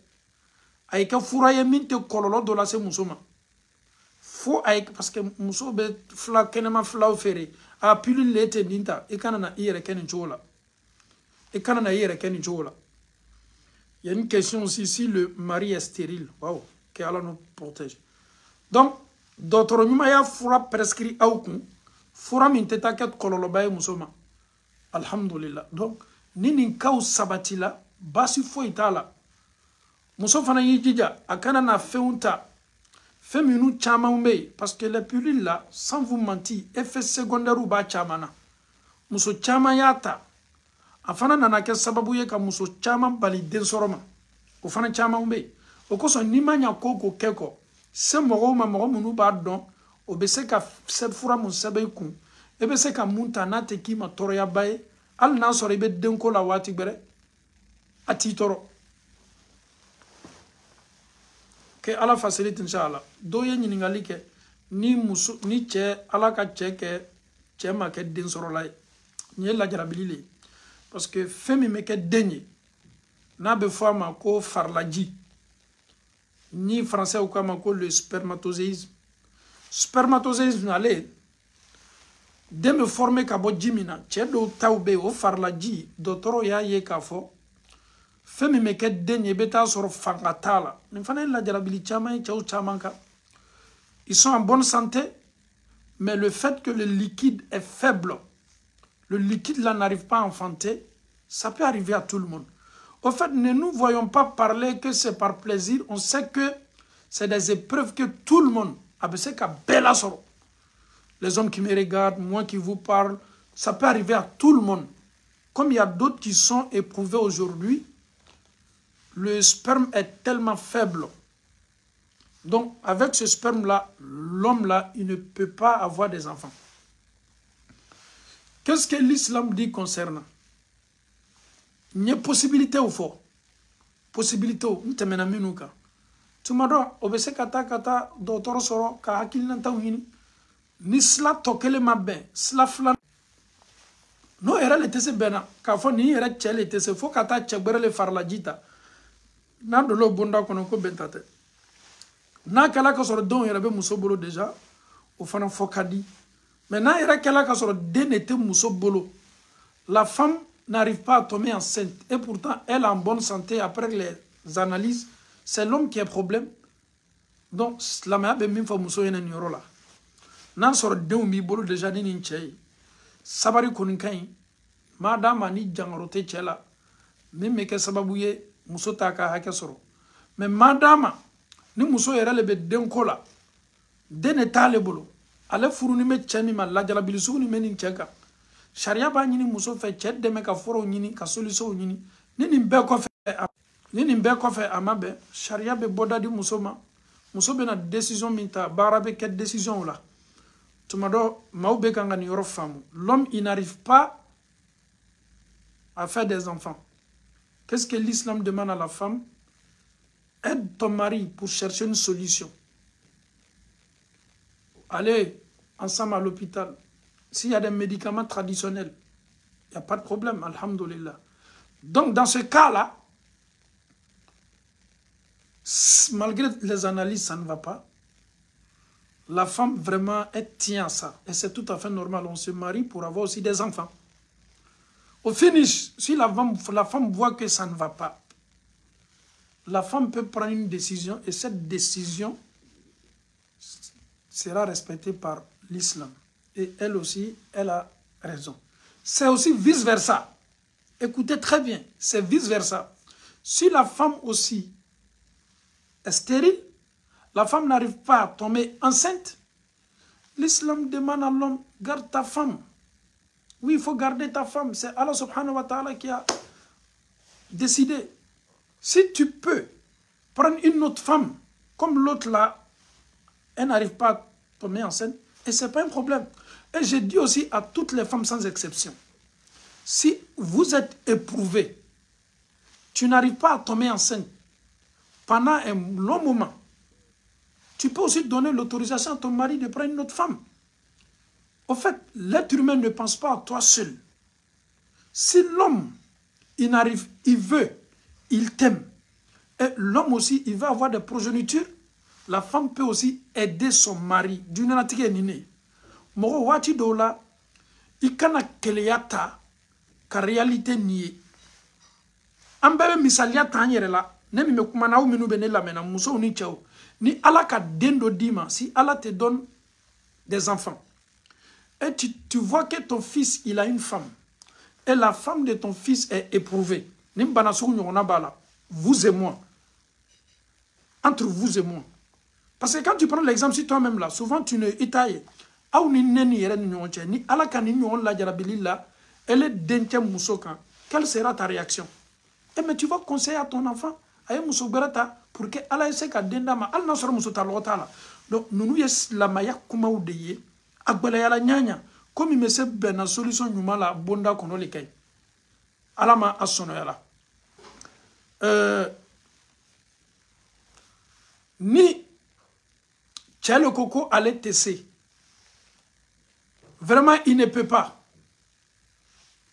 a ye kɛ fura ye min tɛ kɔlɔlɔ dɔ lase muso ma fo a ye parce que muso bɛ fila kɛnɛma filaw feere a pilule le tɛ nin ta i kana na i yɛrɛ kɛ nin cogo la i kana na i yɛrɛ kɛ nin cogo la il y a une question aussi si le mari est stérile waouh. Que Allah nous protège. Donc, d'autres ñuma fura prescrit aukun, fura min teta ket kololobaye musoma. Alhamdulillah. Donc, nini kaw sabatila, basi fo itala. Muso fana yijija, akana na feunta. Feminu chama umbe, parce que les pilules là, sans vous mentir, effet secondaire ou ba chamana. Muso chama yata. Afana nanake sababu ye ka muso chama bali den soroma. Ufana chama umbe. O koso ni manya koko keko se mogo ma mogo munu ba don o be se ka se fura mun sebe kun e be se ka munta na te ki ma toro ya baye al na so be den ko la wati gbere ati toro ke ala facilite inshallah do ye nyini ngali ke ni musu ni che ala ka che ke che ma ke den soro la ni la jarabilile parce que femi me ke denye na be fo ma ko farlaji ni français ou comme le spermatozoïsme. Spermatozoïsme, allez, de me former kabo jimina, tchedo taube o farlaji, dotoro ya ye kafo, femi meke denye beta soro fangatala. N'fane la jarabili chama et chao chamanka. Ils sont en bonne santé, mais le fait que le liquide est faible, le liquide là n'arrive pas à enfanter, ça peut arriver à tout le monde. Au fait, ne nous voyons pas parler que c'est par plaisir. On sait que c'est des épreuves que tout le monde a besoin qu'à bella soro. Les hommes qui me regardent, moi qui vous parle, ça peut arriver à tout le monde. Comme il y a d'autres qui sont éprouvés aujourd'hui, le sperme est tellement faible. Donc, avec ce sperme-là, l'homme-là, il ne peut pas avoir des enfants. Qu'est-ce que l'islam dit concernant? Il y a possibilité ou faux? Possibilité ou n'temena minuka. Tu m'as dit, obese kata docteur soro ka hakil nanta wini. Ni sla tokele mabe, sla flan. No era le tese bena, ka fo ni era chele tese fo kata chegbere le farlajita. Na dolo bonda kono ko bentate. Na kala ka soro don era be muso bolo déjà, o fana fo kadi. Mais na era kala ka soro denete muso bolo. La femme n'arrive pas à tomber enceinte. Et pourtant, elle est en bonne santé après les analyses. C'est l'homme qui a problème. Donc, la mère a bien fait muso yena nyoro la. Nan soro de mi bolo déjà ni nchei. Sabari koninkai. Madame ni jangarote chela. Même que sababuye muso taka hake soro. Mais madame ni muso yera lebe denko la. Dene tale bolo. Ale furu ni me cheni ma la jala bilisu ni meni cheka. Sharia ba nyini muso fe ched de me ka foro nyini ka solution nyini. Nini be ko fe ni nin bɛɛ kɔfɛ a ma bɛn sariya bɛ bɔda di muso ma muso bɛna décision min ta baara bɛ kɛ décision la tuma dɔ maaw bɛ kan ka nin yɔrɔ faamu l'homme il n'arrive pas à faire des enfants. Qu'est-ce que l'islam demande à la femme? Aide ton mari pour chercher une solution. Allez ensemble à l'hôpital. S'il y a des médicaments traditionnels, il n'y a pas de problème, alhamdoulilah. Donc dans ce cas-là, malgré les analyses, ça ne va pas. La femme, vraiment, elle tient à ça. Et c'est tout à fait normal. On se marie pour avoir aussi des enfants. Au finish, si la femme voit que ça ne va pas, la femme peut prendre une décision et cette décision sera respectée par l'islam. Et elle aussi, elle a raison. C'est aussi vice-versa. Écoutez très bien, c'est vice-versa. Si la femme aussi est stérile, la femme n'arrive pas à tomber enceinte, l'islam demande à l'homme, garde ta femme. Oui, il faut garder ta femme. C'est Allah subhanahu wa ta'ala qui a décidé. Si tu peux prendre une autre femme, comme l'autre là, elle n'arrive pas à tomber enceinte, et ce n'est pas un problème. Et je dis aussi à toutes les femmes sans exception, si vous êtes éprouvé, tu n'arrives pas à tomber enceinte pendant un long moment, tu peux aussi donner l'autorisation à ton mari de prendre une autre femme. Au fait, l'être humain ne pense pas à toi seul. Si l'homme, il arrive, il veut, il t'aime, et l'homme aussi, il veut avoir des progénitures, la femme peut aussi aider son mari. D'une natique nini. Moro wati dola, ikana keleyata, ka réalité nié. Ambebe misalia tanyerela, nemi mekumana ou minu bene la mena, muso ni chao. Ni Allah ka dendo dima, si Allah te donne des enfants. Et tu vois que ton fils, il a une femme. Et la femme de ton fils est éprouvée. Vous et moi. Entre vous et moi. Parce que quand tu prends l'exemple, si toi-même là, souvent tu ne itailles. Quelle sera ta réaction? Eh mais tu vas conseiller à ton enfant, pour que Allah essaie qu'à dendama, Allah n'a pas muso talota. Donc nous yes la maya kuma oudeye. Agbalayala nyanya comme il me sait ben solution nyuma la bonda kono le kay alama asono yala ni Tchelo Coco allait tester vraiment il ne peut pas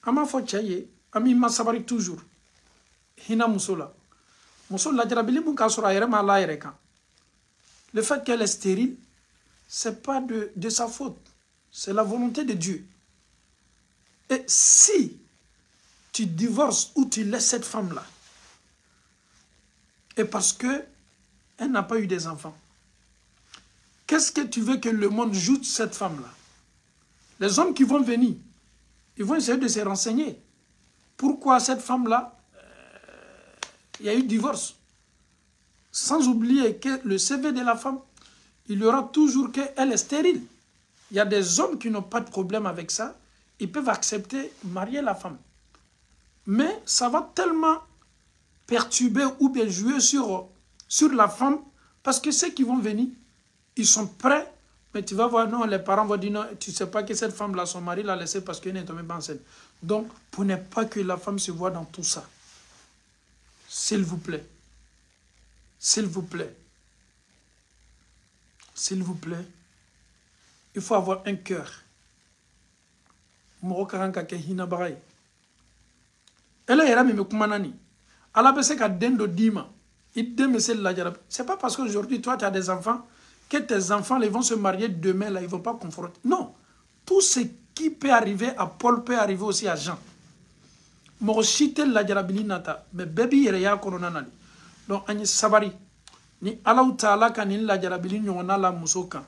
ama fo tchaye ami masabari toujours hina musola jarabili mun ka sura yere ma la yere kan le fait qu'elle est stérile c'est pas de sa faute. C'est la volonté de Dieu. Et si tu divorces ou tu laisses cette femme-là, et parce qu'elle n'a pas eu des enfants, qu'est-ce que tu veux que le monde joue de cette femme-là? Les hommes qui vont venir, ils vont essayer de se renseigner. Pourquoi cette femme-là, il y a eu divorce? Sans oublier que le CV de la femme, il y aura toujours qu'elle est stérile. Il y a des hommes qui n'ont pas de problème avec ça. Ils peuvent accepter marier la femme. Mais ça va tellement perturber ou bien jouer sur la femme parce que ceux qui vont venir, ils sont prêts. Mais tu vas voir, non, les parents vont dire, non, tu ne sais pas que cette femme-là, son mari l'a laissée parce qu'elle n'est tombée enceinte. Donc, pour ne pas que la femme se voie dans tout ça, s'il vous plaît, s'il vous plaît, s'il vous plaît, il faut avoir un cœur. C'est pas parce qu'aujourd'hui, toi, tu as des enfants, que tes enfants ils vont se marier demain, là, ils ne vont pas confronter. Non. Tout ce qui peut arriver à Paul peut arriver aussi à Jean. Donc, sabari. Ni Allah Ta'ala kan ni la jarabili nyona la musoka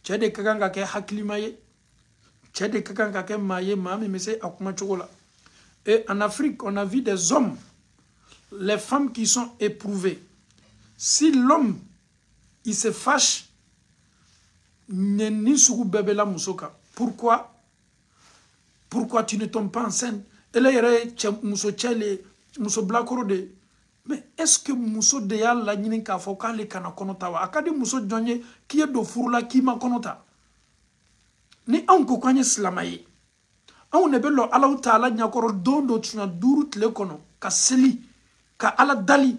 chede kakanga ke haklimaye chede kakanga ke maye mami mese akuma chokola. Et en Afrique on a vu des hommes, les femmes qui sont éprouvées, si l'homme il se fâche ni suku bébé la musoka. Pourquoi tu ne tombes pas enceinte? Elle est muso chele muso blakoro de Mais est-ce que muso de y'a laɲini k'a fɔ k'ale kana kɔnɔta wa? A ka di muso jɔn ye k'i ye don furu la k'i ma kɔnɔta? Ni anw ko k'an ye silama ye, anw de bɛ lɔ Alahu Taala ɲɛkɔrɔ don dɔ tuma 5 tile kɔnɔ ka seli, ka Ala dali,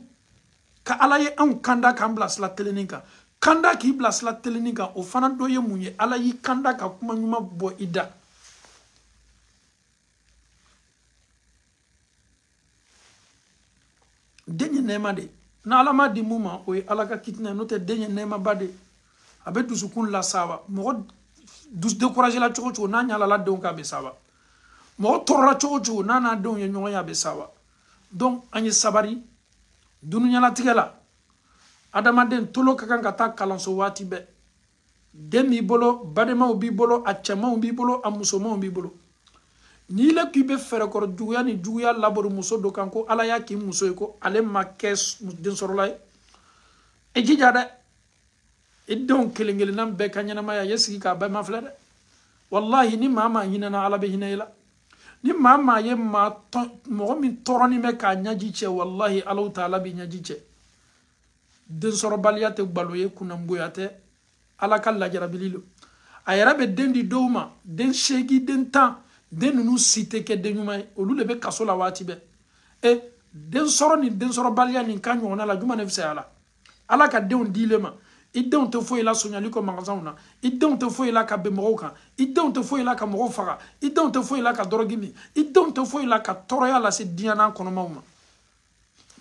ka Ala ye anw kanda k'an bila sira tilennin kan. Kanda k'i bila sira tilennin kan, o fana dɔ ye mun ye? Ala y'i kanda ka kuma ɲuman bɔ i da. Den ye nɛɛma de. Na Ala m'a di mun ma, o ye Ala ka kitina ye. N'o tɛ den ye nɛɛmaba de. A bɛ dusukun lasaba. Mɔgɔ découragé la cogo cogo n'a ɲalala denw k'a bɛ saba. Mɔgɔ tɔɔrɔla cogo cogo n'a n'a denw ye ɲɔgɔn ye a bɛ saba. Donc an ye sabari dunuɲalatigɛ la. Adamaden tolo ka kan ka taa kalanso waati bɛɛ. Den b'i bolo, badenmaw b'i bolo, a cɛmanw b'i bolo, a musomanw b'i bolo. N'i le k'i bɛ fɛrɛkɔrɔ juguya ni juguya labori muso dɔ kan ko Ala y'a k'i muso ye ko ale ma kɛ densɔrɔla ye, i jija dɛ. I denw kelen kelenna bɛɛ ka ɲɛnamaya ye sigi k'a bɛɛ mafilɛ dɛ. Wallahi ni maa maa hinɛna Ala bɛ hinɛ i la. Ni maa maa ye mɔgɔ min tɔɔrɔnin bɛ k'a ɲɛji cɛ, wallahi Alahu Taala b'i ɲɛji cɛ. Densɔrɔbaliya tɛ gbalo ye, kunnanboya tɛ, Ala ka lajarabili lo. A yɛrɛ bɛ den di dɔw ma, den 8, den 10, den ninnu si tɛ kɛ den ɲuman ye, olu de bɛ kaso la waati bɛɛ. Den sɔrɔ ni densɔrɔbaliya nin ka ɲɔgɔnna la, juma ne fisaya la? Ala ka denw dile ma, i denw tɛ foyi la soɲali kɔ magasinw na, i denw tɛ foyi la ka bɛn mɔgɔw kan, i denw tɛ foyi la ka mɔgɔw faga, i denw tɛ foyi la ka dɔrɔgi min, i denw tɛ foyi la ka tɔɔrɔya lase diɲɛ n'a kɔnɔmaw ma.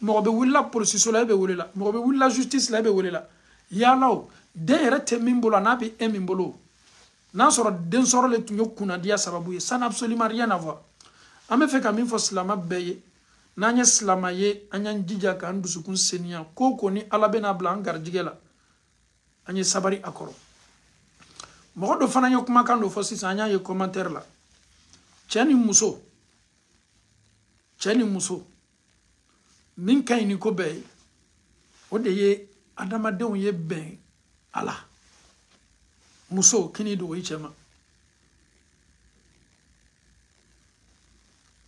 Mɔgɔ bɛ wulila polisiso la, e bɛ wele la, mɔgɔ bɛ wulila justice la, e bɛ wele la. Yala o, den yɛrɛ tɛ min bolo n'a bɛ e min bolo, n'a sɔrɔ den sɔrɔ le tun ye kunnadiya sababu ye, ça n'a absolument rien à voir. An bɛ fɛ ka min fɔ silama bɛɛ ye, n'an ye silama ye, an y'an jija k'an dusukun seniya, ko ko ni Ala bɛna bila an garijigɛ la, an ye sabari a kɔrɔ. Mɔgɔ dɔ fana ye kumakan dɔ fɔ sisan, an y'a ye commentaire la. Cɛ ni muso, min ka ɲi ni ko bɛɛ ye, o de ye adamadenw ye bɛn a la. Muso kini dogo i cɛ ma.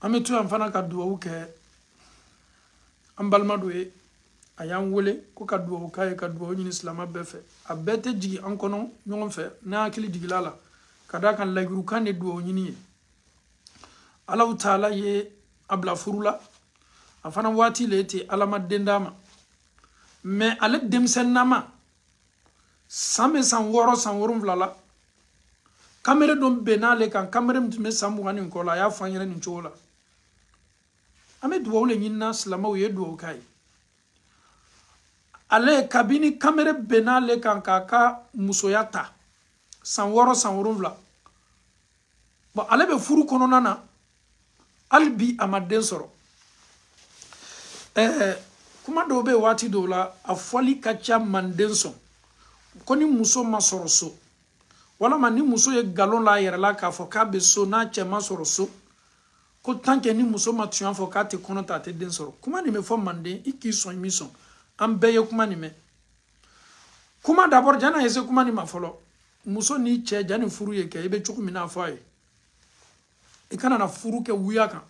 An bɛ to yan fana ka duwawu kɛ an balima dɔ ye, a y'an wele ko ka duwawu k'a ye, ka duwawu ɲini silama bɛɛ fɛ. A bɛɛ tɛ jigin an kɔnɔ ɲɔgɔn fɛ, n'a hakili jigila la, ka d'a kan layirukan de duwawu ɲini ye. Alahu Taala ye a bila furu la, a fana waati le ten Ala ma den d'a ma. Mais ale denmisɛnninama, san bɛ san 6 san 7 la, kamere dɔ bɛn n'ale kan, kamere min tun bɛ san 20 ni kɔ la, a y'a fɔ an ɲɛna nin cogo la. An bɛ duwawu le ɲinina silamaw ye duwawu k'a ye. Ale kabini kamere bɛn n'ale kan k'a ka musoya ta san 6 san 7, bon ale bɛ furu kɔnɔna na, hali bi a ma den sɔrɔ. Kuma dɔw bɛ waati dɔw la, a fɔli ka ca manden sɔn, ko ni muso ma sɔrɔ so, walama ni muso ye galon la a yɛrɛ la k'a fɔ k'a bɛ so n'a cɛ ma sɔrɔ so, ko tant que ni muso ma tuɲan fɔ k'a tɛ kɔnɔ ta a tɛ den sɔrɔ. Kuma nin bɛ fɔ manden, i k'i sɔn i m'i sɔn, an bɛɛ ye kuma nin mɛn. Kuma d'abord jana ye se kuma nin ma fɔlɔ, muso ni cɛ jani furu ye kɛ, i bɛ cogo min na fɔ a ye. I kana na furu kɛ wuya kan.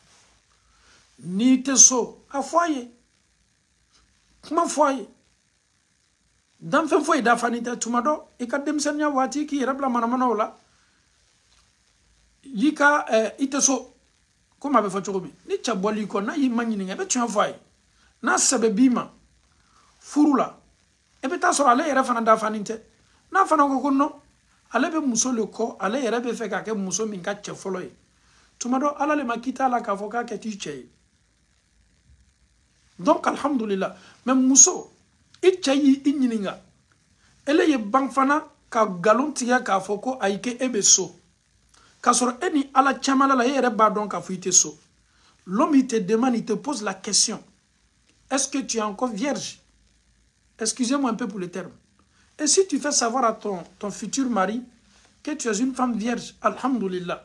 N'i tɛ so, a fɔ a ye. Kuma fɔ a ye. Danfɛn foyi dafani tɛ tuma dɔ, i ka denmisɛnniya waati k'i yɛrɛ bila manamanaw la. I tɛ so, komi a bɛ fɔ cogo min. Ni cɛ bɔl'i kɔ, n'a y'i ma ɲininka, i bɛ tiɲɛ fɔ a ye. N'a sɛbɛ b'i ma furu la, i bɛ taa sɔrɔ ale yɛrɛ fana dafani tɛ. N'a fana ko ko non, ale bɛ muso le kɔ, ale yɛrɛ bɛ fɛ k'a kɛ muso min ka cɛ fɔlɔ ye. Tuma dɔ Ala le ma kita la k'a fɔ k'a kɛ t'i cɛ ye. Donc alhamdulillah, mais muso, i cɛ y'i ɲininka, ele ye ban fana ka galon tigɛ k'a fɔ ko ayi ke e bɛ so, k'a sɔrɔ e ni Ala caman la, e yɛrɛ b'a dɔn k'a fɔ i tɛ so. L'homme il te demande, il te pose la question, est-ce que tu es encore vierge? Excusez-moi un peu pour le terme. Et si tu fais savoir à ton futur mari que tu es une femme vierge, alhamdulillah.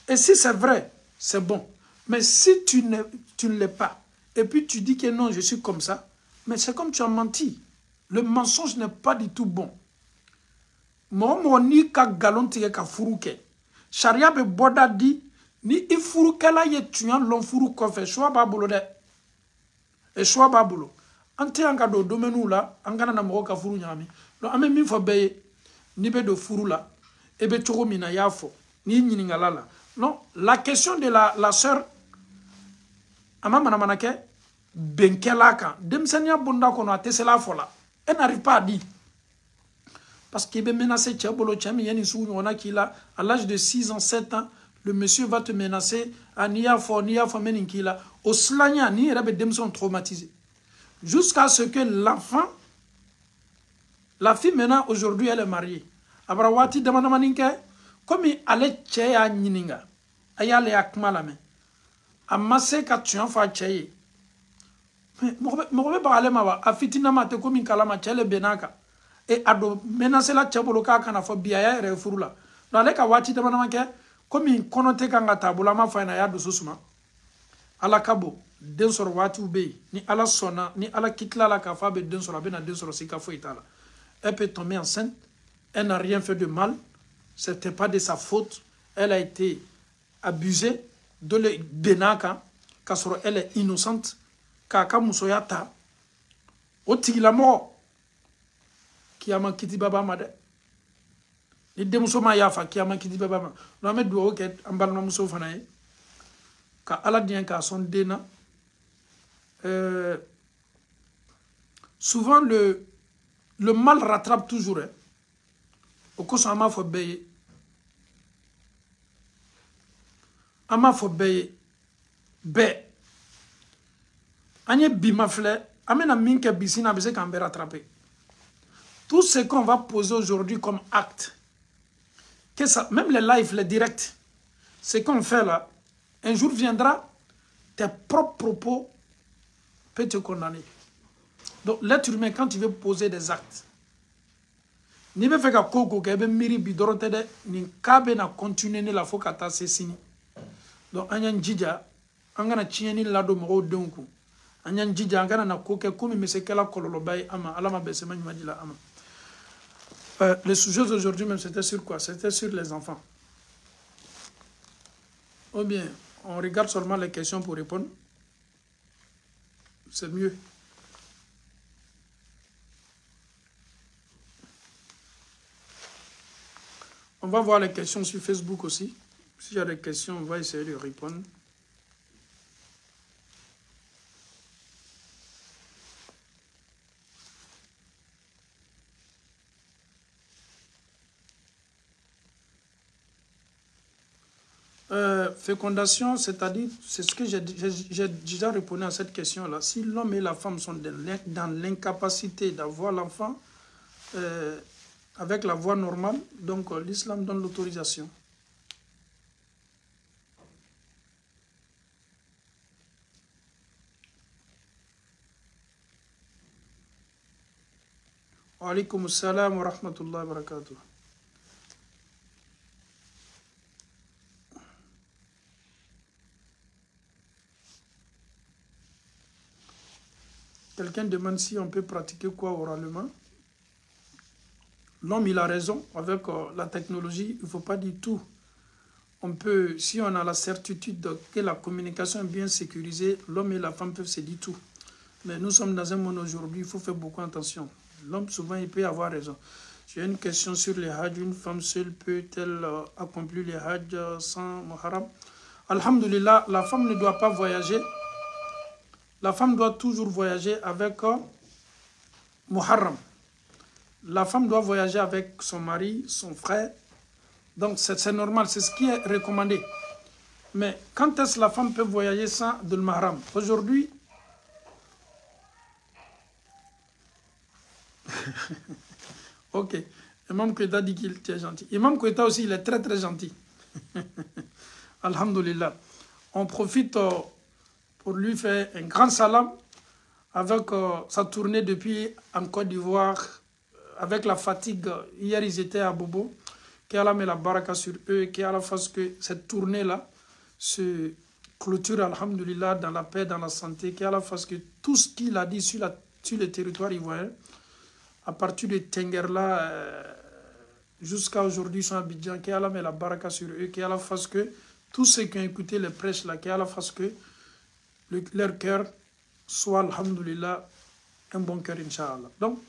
Et si c'est vrai, c'est bon. Mais si tu ne l'es pas, et puis tu dis que non, je suis comme ça, mais c'est comme tu as menti. Le mensonge n'est pas du tout bon. Moi, ni ka galon tige ka furu ke. Sharia be boda di, ni I furu kala ye tuyan lon furu kofe, choix ba bolo de. et choix b'a bolo ante an ka do domaine la an kana na mo ka furu nyami donc an min fo be ni be do furu la e be chogo mina yafo ni nyiningala la non la question de la sœur ama manake benkela kan demsania bonda kono atesela fola elle n'arrive pas à dire parce qu'il est menacé tchabolo tchami yani sou on a qui là à l'âge de 6 ans 7 ans le monsieur va te menacer à nia fo meninkila au slanya ni rabe demson traumatisé jusqu'à ce que l'enfant la fille maintenant aujourd'hui elle est mariée abrawati demanda maninke comme elle tcheya nyininga ayale akmala me amasse ka tuan fa tcheye mogobe bagale mawa afitina mate comme kalama tchele benaka et ado menacer la tchabolo ka kana fo biaya re furula dans les ka wati demanda manke comme une konote kanga tabula ma fa na ya do susuma ala kabo den soro wati ube ni ala sona ni ala kitla la ka fa be den soro be na den soro sika fo itala elle peut tomber enceinte elle n'a rien fait de mal c'était pas de sa faute elle a été abusée de le benaka kasoro elle est innocente kaka musoyata otigila mo kiyama kiti baba made ni demuso ma yafa kiyama kiti baba ma no me do oket ambalma muso fanaye ka ala dien ka son dena souvent le mal rattrape toujours hein. Au cours ama fo beye ama fo beye be anye bima fle amena minke bisina bese kan be rattraper tout ce qu'on va poser aujourd'hui comme acte que ça même les lives les directs ce qu'on fait là un jour viendra tes propres propos peuvent te condamner donc l'être humain quand tu veux poser des actes ni be feka koko ke be miri bi dorote de ni kabe na continuer ni la fo kata se sini donc anyan jija angana chieni la do mo donku anyan jija angana na koke kumi mesekela kololo bay ama alama besema nymadila ama le sujet d'aujourd'hui même c'était sur quoi? C'était sur les enfants. Ou bien on regarde seulement les questions pour répondre. C'est mieux. On va voir les questions sur Facebook aussi. S'il y a des questions, on va essayer de répondre. Fécondation, c'est-à-dire, c'est ce que j'ai déjà répondu à cette question-là. Si l'homme et la femme sont dans l'incapacité d'avoir l'enfant, avec la voie normale, donc l'islam donne l'autorisation. Wa alaykum assalam wa rahmatullahi wa barakatuh. Quelqu'un demande si on peut pratiquer quoi oralement. L'homme, il a raison. Avec la technologie, il ne faut pas dire tout. On peut, si on a la certitude que la communication est bien sécurisée, l'homme et la femme peuvent se dire tout. Mais nous sommes dans un monde aujourd'hui, il faut faire beaucoup attention. L'homme, souvent, il peut avoir raison. J'ai une question sur les hajj. Une femme seule peut-elle accomplir les hajj sans muharram? Alhamdulillah, la femme ne doit pas voyager. La femme doit toujours voyager avec muharram. La femme doit voyager avec son mari, son frère. Donc c'est normal, c'est ce qui est recommandé. Mais quand est-ce que la femme peut voyager sans de mahram? Aujourd'hui, ok. Imam Kweta dit qu'il est gentil. Imam Kweta aussi, il est très très gentil. Alhamdulillah. On profite pour lui faire un grand salam avec sa tournée depuis en Côte d'Ivoire, avec la fatigue. Hier, ils étaient à Bobo. Qu'Allah met la baraka sur eux, qu'Allah fasse que cette tournée-là se clôture, alhamdulillah, dans la paix, dans la santé, qu'Allah fasse que tout ce qu'il a dit sur le territoire ivoirien, à partir de Tengerla jusqu'à aujourd'hui, sont Abidjan, qu'Allah met la baraka sur eux, qu'Allah fasse que tous ceux qui ont écouté les prêches là, qu'Allah fasse que leur cœur soit, alhamdoulilah, un bon cœur, Inch'Allah. Donc,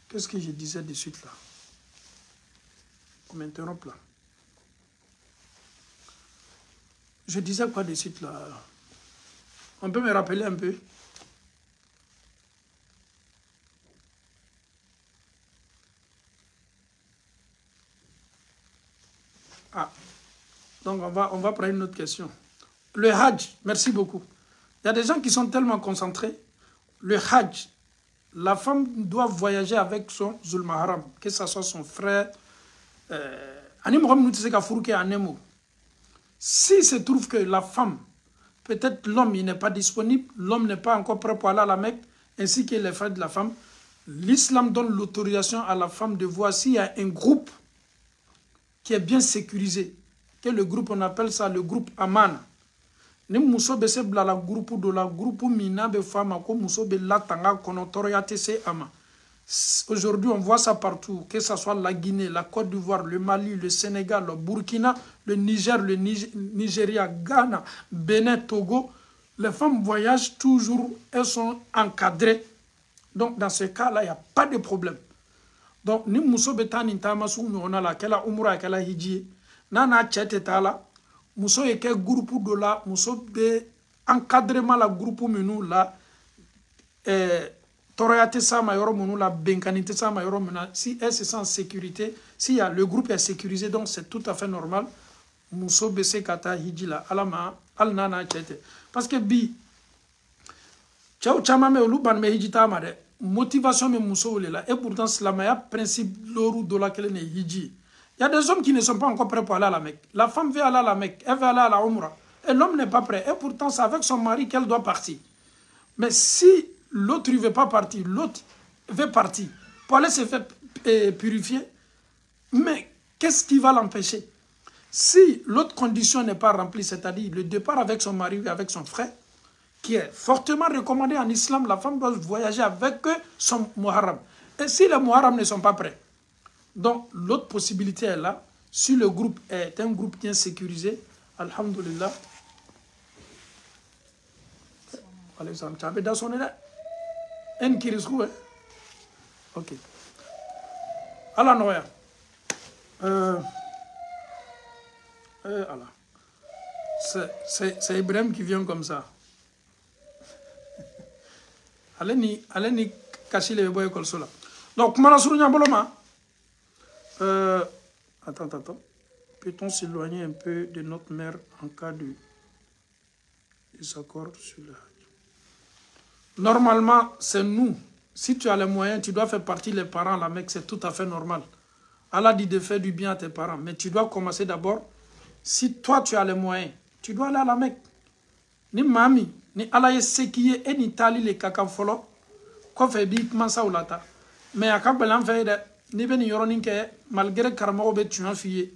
qu'est-ce que je disais de suite là? On m'interrompt là. Je disais quoi de suite là? On peut me rappeler un peu? Ah, donc on va prendre une autre question. Le Hajj, merci beaucoup. Il y a des gens qui sont tellement concentrés. Le Hajj, la femme doit voyager avec son Zulmaharam, que ce soit son frère. Si se trouve que la femme, peut-être l'homme il n'est pas disponible, l'homme n'est pas encore prêt pour aller à la Mecque, ainsi que les frères de la femme, l'islam donne l'autorisation à la femme de voir s'il y a un groupe qui est bien sécurisé, que le groupe, on appelle ça le groupe Amana. Ni muso be se bila la groupe de la groupe mina be fama ko muso be la tanga kono toroyate se ama. Aujourd'hui, on voit ça partout, que ce soit la Guinée, la Côte d'Ivoire, le Mali, le Sénégal, le Burkina, le Niger, le Nigeria, Ghana, Bénin, Togo. Les femmes voyagent toujours, elles sont encadrées. Donc, dans ce cas-là, il n'y a pas de problème. Donc, ni muso be tani tamasu nyona la kala umura kala hiji nana chete tala muso yeke groupe de la muso be encadrement la groupe menu la toroyate sama yoro menu la benkanite sama yoro mena si elle se sent en sécurité si y a le groupe est sécurisé donc c'est tout à fait normal muso be se kata hiji la alama al nana chete parce que bi chao chama me olu ban me hiji tama de motivation me muso là et pourtant silamaya principe l'oru de la kele ne hiji. Il y a des hommes qui ne sont pas encore prêts pour aller à la Mecque. La femme veut aller à la Mecque, elle veut aller à la Umrah et l'homme n'est pas prêt et pourtant c'est avec son mari qu'elle doit partir. Mais si l'autre ne veut pas partir, l'autre veut partir pour aller se faire purifier, mais qu'est-ce qui va l'empêcher? Si l'autre condition n'est pas remplie, c'est-à-dire le départ avec son mari ou avec son frère, qui est fortement recommandé en islam, la femme doit voyager avec son muharram. Et si les muharram ne sont pas prêts, donc l'autre possibilité est là, si le groupe est un groupe bien sécurisé, alhamdulillah. Ok. Allah noya. C'est Ibrahim qui vient comme ça. Allez ni cacher les boys comme cela. Donc, attends. Peut-on s'éloigner un peu de notre mère en cas de désaccord sur le Hajj? Normalement, c'est nous. Si tu as les moyens, tu dois faire partie des parents à la Mecque, c'est tout à fait normal. Allah dit de faire du bien à tes parents, mais tu dois commencer d'abord. Si toi, tu as les moyens, tu dois aller à la Mecque. Ni mami, ni ala ye sekiye e ni tali le kaka folo ko fe bi commença ou lata mais akabelan fe de ni be ni yoroni ke malgré karamo be tuan fiye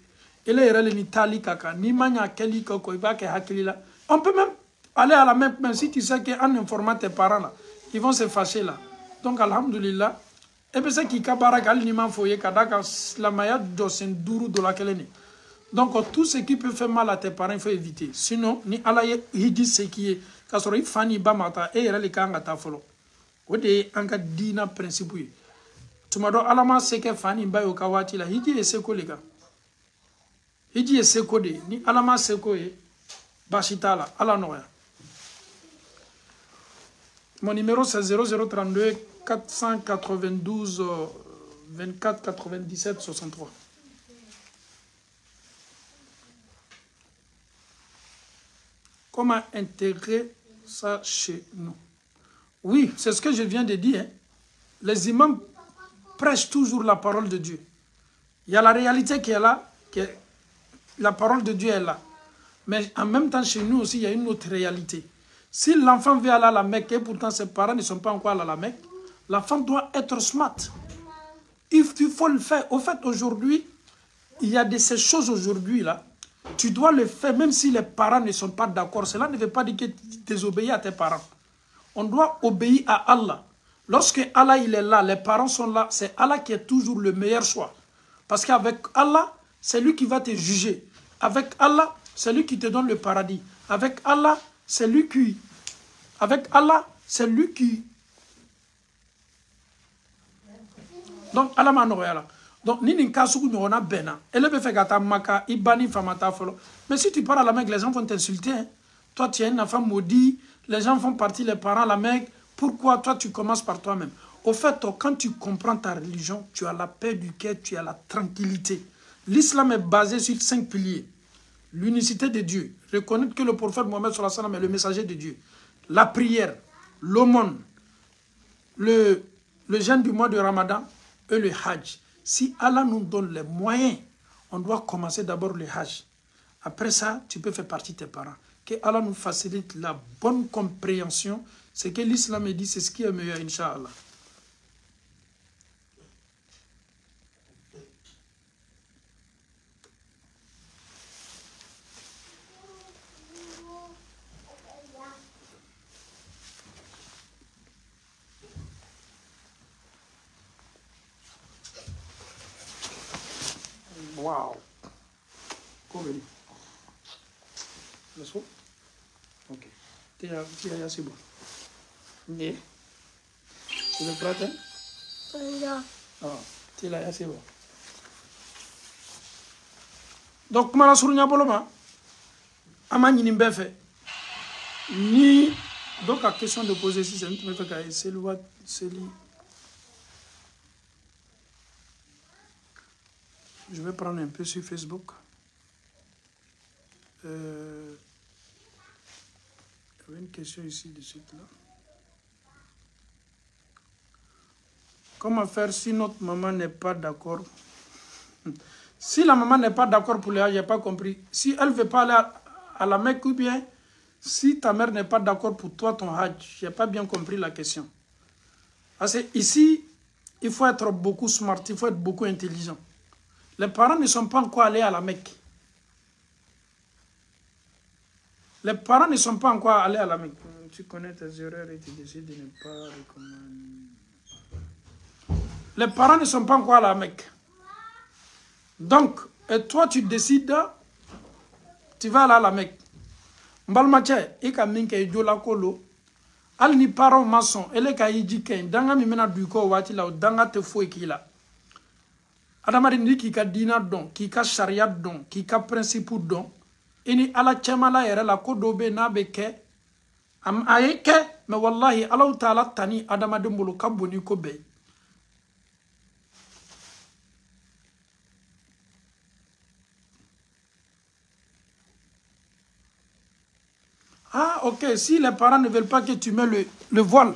ele yere le ni tali kaka ni manya keli ko ba ke hakilila on peut même aller à la même si tu sais que en informant tes parents là ils vont se fâcher là donc alhamdulillah e be se ki kabara gal ni man foye kadaka la maya do sen duru do la keleni. Donc, tout ce qui peut faire mal à tes parents, il faut éviter. Sinon, ni alaye hiji ce qui est, quand on fani bamata et il y a des folo. Ou des anga dina principe. Tu m'as dit, alama ce que fani bayo kawati la hiji et seko les gars. Hiji et seko de, ni alama seko e bashita la, ala noya. Mon numéro c'est 0032 492 24 97 63. Comment intégrer ça chez nous? Oui, c'est ce que je viens de dire. Hein. Les imams prêchent toujours la parole de Dieu. Il y a la réalité qui est là, la parole de Dieu est là. Mais en même temps, chez nous aussi, il y a une autre réalité. Si l'enfant veut aller à la Mecque et pourtant ses parents ne sont pas encore allés à la Mecque, l'enfant doit être smart. Il faut le faire. Au fait, aujourd'hui, il y a de ces choses aujourd'hui là. Tu dois le faire même si les parents ne sont pas d'accord. Cela ne veut pas dire que tu désobéis à tes parents. On doit obéir à Allah. Lorsque Allah il est là, les parents sont là, c'est Allah qui est toujours le meilleur choix. Parce qu'avec Allah, c'est lui qui va te juger. Avec Allah, c'est lui qui te donne le paradis. Avec Allah, c'est lui qui... Avec Allah, C'est lui qui... Donc, Allah m'a noyé là. Donc, ni n'inka sugu n'ona bena. Elle veut faire gata maka, ibani famata folo. Mais si tu pars à la Mecque, les gens vont t'insulter. Hein. Toi, tu es une femme maudite. Les gens font partie, les parents à la Mecque. Pourquoi toi, tu commences par toi-même? Au fait, toi, quand tu comprends ta religion, tu as la paix du cœur, tu as la tranquillité. L'islam est basé sur 5 piliers. L'unicité de Dieu. Reconnaître que le prophète Mohammed sallallahu alayhi wa sallam est le messager de Dieu. La prière, l'aumône, le jeûne du mois de Ramadan et le Hajj. Si Allah nous donne les moyens, on doit commencer d'abord le Hajj. Après ça, tu peux faire partie de tes parents. Que Allah nous facilite la bonne compréhension. C'est que l'islam dit, c'est ce qui est meilleur, Inch'Allah. Wow. Come vedi? Adesso? Ok. Tira, c'est bon. Ne? Tu veux prendre? Non. Ah, tira, c'est bon. Donc, comment la souris n'a pas le main? Amani n'imbe fait. Ni. Donc, la question de poser si c'est un peu fait c'est le what? C'est lui. Je vais prendre un peu sur Facebook. Il y avait une question ici de suite là. Comment faire si notre maman n'est pas d'accord? Si la maman n'est pas d'accord pour le Hajj, je n'ai pas compris. Si elle ne veut pas aller à la Mecque ou bien si ta mère n'est pas d'accord pour toi, ton Hajj, je n'ai pas bien compris la question. Parce que ici, il faut être beaucoup smart, il faut être beaucoup intelligent. Les parents ne sont pas encore allés à la Mecque. Les parents ne sont pas encore allés à la Mecque. Tu connais tes erreurs et tu décides de ne pas recommander. Les parents ne sont pas encore à la Mecque. Donc, et toi tu décides, tu vas aller à la Mecque. Mbalmache, ika minke ijola kolo. Al ni parents maçon, ele ka yiji ken, danga mi mena duko wati la, danga te fo ekila. Adamarindi ki ka dina don, ki ka sharia don, ki ka principe don. Ini ala chemala yere la kodobe na beke. Am ayeke, me wallahi ala ta'ala tani adamadimbulu kabuni ko be. Ah, ok, si les parents ne veulent pas que tu mets le voile.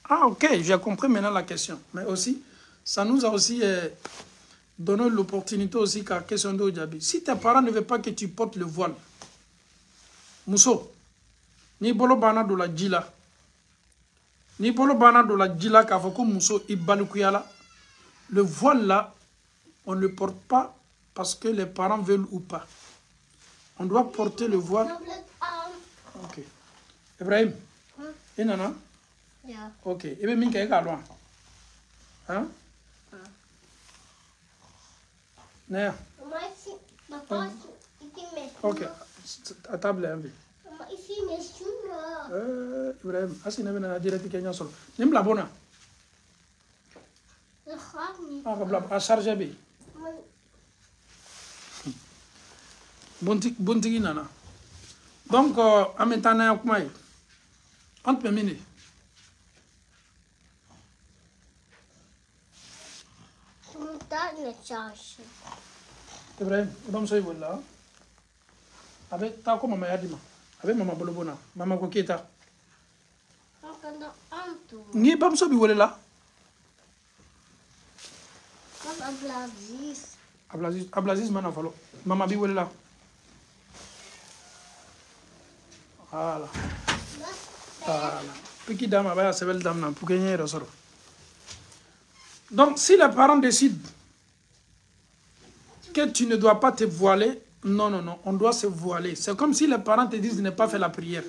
Ah, ok, j'ai compris maintenant la question. Mais aussi, ça nous a aussi donné l'opportunité aussi qu'à question de Ojabi. Si tes parents ne veulent pas que tu portes le voile, Mousso, ni bolo bana do la djila. Ni bolo bana do la djila k'a foko Mousso ibalukuyala. Le voile là, on ne le porte pas parce que les parents veulent ou pas. On doit porter le voile. Ok. Ibrahim, inana? Yeah. Ok. Ebe minke ega loin. Hein? Naya. Ok. À table un peu. Ibrahim, asi na bena direct Kenya solo. Nim la bona. Ah, kabla a charger bi. Bontigi nana. Donc, en maintenant, on peut miner. Ibrahim, on se voit là. Avec ta comme maman Yadima. Avec maman Bolobona. Maman Koketa. Ni bam so bi wole là. Ablaziz mana falo. Maman bi wole là. Voilà. Voilà. Petit dame, avec la belle dame, pour gagner le sort. Donc, si les parents décident que tu ne dois pas te voiler, non, non, non, on doit se voiler. C'est comme si les parents te disent de ne pas faire la prière.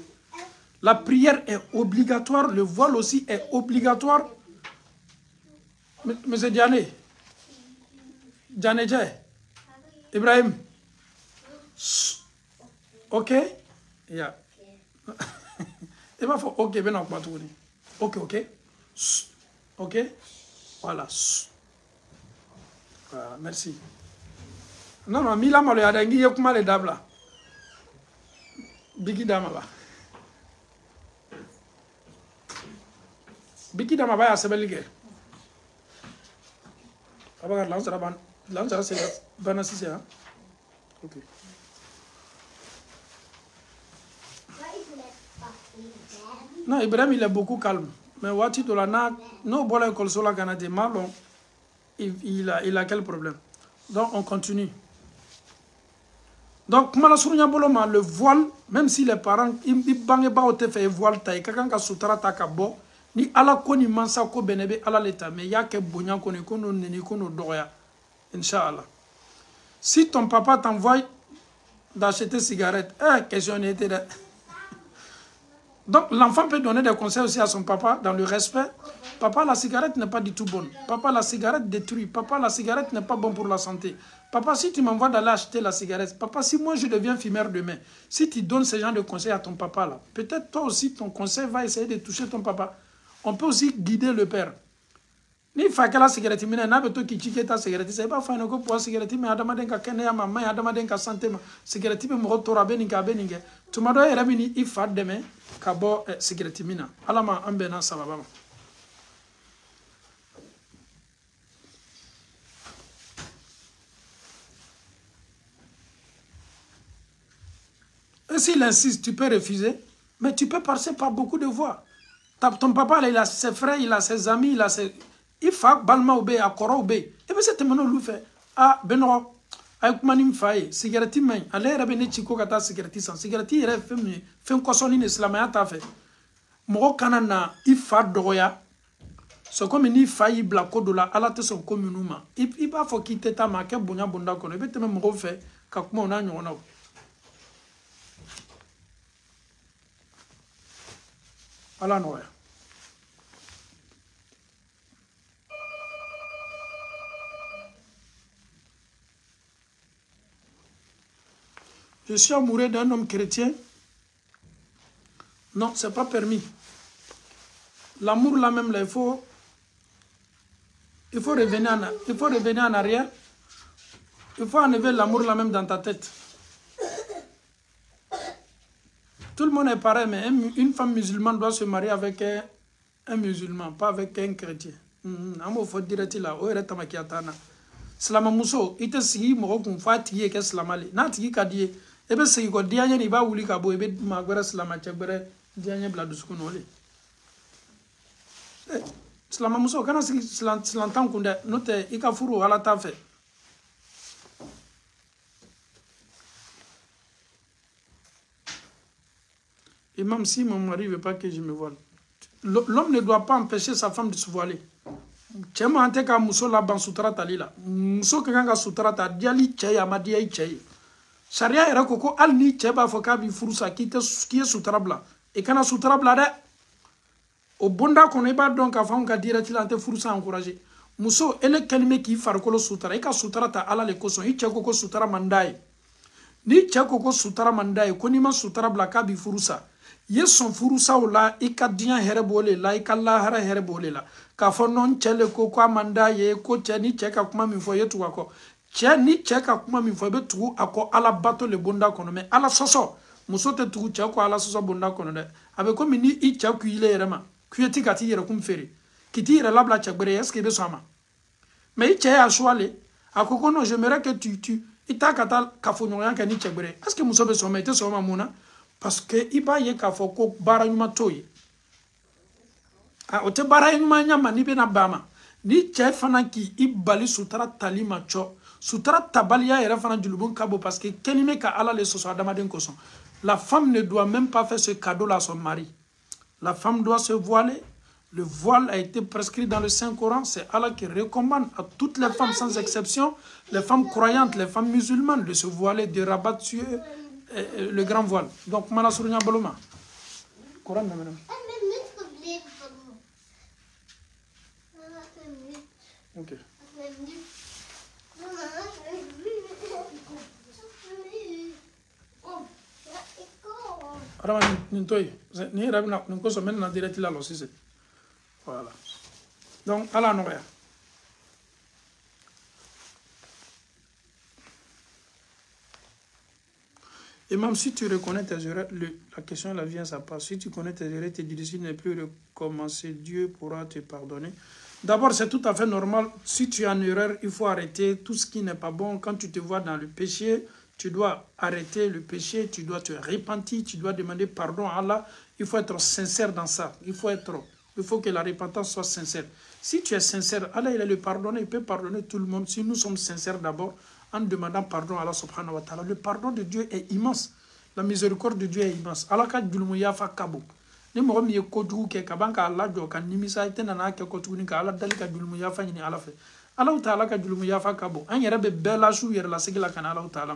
La prière est obligatoire, le voile aussi est obligatoire. Monsieur Diane, Ibrahim, ok? Yeah. Il va faire OK, ben non, pas tout. OK, OK. OK. Voilà. Voilà, merci. Non, non, Mila Malo a dengi yekuma le dabla. Biki dama ba. Biki dama ba ya sebelige. Abaga lansara c'est banasi c'est hein. OK. Non, Ibrahim il est beaucoup calme. Mais Wati de la na no bola école sur la Canada malon. Il a quel problème? Donc on continue. Donc le voile, même si les parents ils bangent pas au fait voile taille, quelqu'un qui a soutara ta kabo, ni ala koni mansa ko benebe ala l'état, mais ya ke bonya koni kono neni kono doya, Inch'Allah. Si ton papa t'envoie d'acheter cigarette, question était là. Donc l'enfant peut donner des conseils aussi à son papa dans le respect. Papa, la cigarette n'est pas du tout bonne. Papa, la cigarette détruit. Papa, la cigarette n'est pas bonne pour la santé. Papa, si tu m'envoies d'aller acheter la cigarette, papa, si moi je deviens fumeur demain, si tu donnes ce genre de conseils à ton papa là, peut-être toi aussi ton conseil va essayer de toucher ton papa. On peut aussi guider le père. Ni fa kala cigarette mina na beto ki chike ta cigarette c'est pas fa no ko po cigarette mais adama den ka kene ya mama adama den ka santé ma cigarette be mo to rabe ni ka be ni ge tuma do era mini ifa deme ka bo cigarette mina alama ambe na sababa. Et s'il insiste, tu peux refuser, mais tu peux passer par beaucoup de voies. Ton papa, il a ses frères, il a ses amis, il a ses... Il faut balma oube, akora oube. Et bien, c'est maintenant lui fait. Ah, benro, avec manim faye, cigarette main, allez, rabene chiko kata cigarette sans cigarette, il est fait un cossoni islamaya ta fait. Moro kanana, il faut doya. C'est comme une faille blako de la alate son communuma. Il va faut quitter ta marque, bonya bonda kono. Il va te même refaire, kakmo na nyona. Allah noya. Je suis amoureux d'un homme chrétien. Non, c'est pas permis. L'amour là même, là, il faut revenir en arrière. Il faut enlever l'amour là même dans ta tête. Tout le monde est pareil, mais une femme musulmane doit se marier avec un musulman, pas avec un chrétien. Il faut dire là, Slama muso, ite sigi mo ko fa tiye ke slamale. Na tigi kadie, ebe sigi ko dianye ni ba wuli ka bo ebe magwara slama chegbere dianye bla dusuku no le. Slama muso kana sigi slantan kunde note ika furu ala ta fe. Et même si mon mari veut pas que je me voile, l'homme ne doit pas empêcher sa femme de se voiler. Chema ante ka muso la ban sutra talila muso ka nga sutra ta diali cheya ma diai chey sharia era koko al ni cheba foka bi furusa ki sutra bla e kana sutra bla de o bonda ko ne ba donc ka fam ka dirati la ante furusa encourager muso ele kalime ki farkolo sutra e ka sutra ta ala le koso i cheko ko sutra mandai ni cheko ko sutra mandai ko ni ma sutra bla ka bi furusa Yeson furusa ola ikadian herebole la ikalla hara herebole la ka fonon chele ko kwa manda ye ko cheni cheka kuma mi fo yetu ako cheni cheka kuma mi fo betu ako ala bato le bonda kono me ala soso musote tu cheko ala soso bonda kono de abe ko mini i chaku ile yerema kuyeti kati yere kum feri kiti yere labla chagbere eske be soma mais i che a choale akoko no j'aimerais que tu itakata kafonyo yanka ni chagbere est-ce que musobe soma ite soma muna parce que iba ye ka foko bara nyuma toyi a ote bara nyuma nyama ni be na bama ni che fana ki ibali sutara talima cho sutara tabalia era fana julubun kabo parce que kenime ka ala le soso adamaden koson la femme ne doit même pas faire ce cadeau là à son mari. La femme doit se voiler. Le voile a été prescrit dans le Saint-Coran. C'est Allah qui recommande à toutes les femmes sans exception, les femmes croyantes, les femmes musulmanes, de se voiler, de rabattre sur le grand voile. Donc, Mala Sourounia Boloma. Coran, madame. Ok. Voilà. Donc, à la nourriture. Et même si tu reconnais tes erreurs, la question elle vient, ça passe. Si tu connais tes erreurs, tes difficiles ne plus recommencer, Dieu pourra te pardonner. D'abord, c'est tout à fait normal. Si tu as une erreur, il faut arrêter tout ce qui n'est pas bon. Quand tu te vois dans le péché, tu dois arrêter le péché, tu dois te repentir, tu dois demander pardon à Allah. Il faut être sincère dans ça. Il faut que la repentance soit sincère. Si tu es sincère, Allah il a le pardonner, il peut pardonner tout le monde. Si nous sommes sincères d'abord, en demandant pardon à Allah subhanahu wa ta'ala, le pardon de Dieu est immense. La miséricorde de Dieu est immense. Allah ka julmu yafa kabo. Ni mo mi ko dugu ke kabanka Allah jo kan nimisa ite na ke ko tuguni ka Allah dali ka julmu yafa ni Allah fe. Allah ta'ala ka julmu yafa kabo. An yere be bela shu yere la sigila kan Allah ta'ala.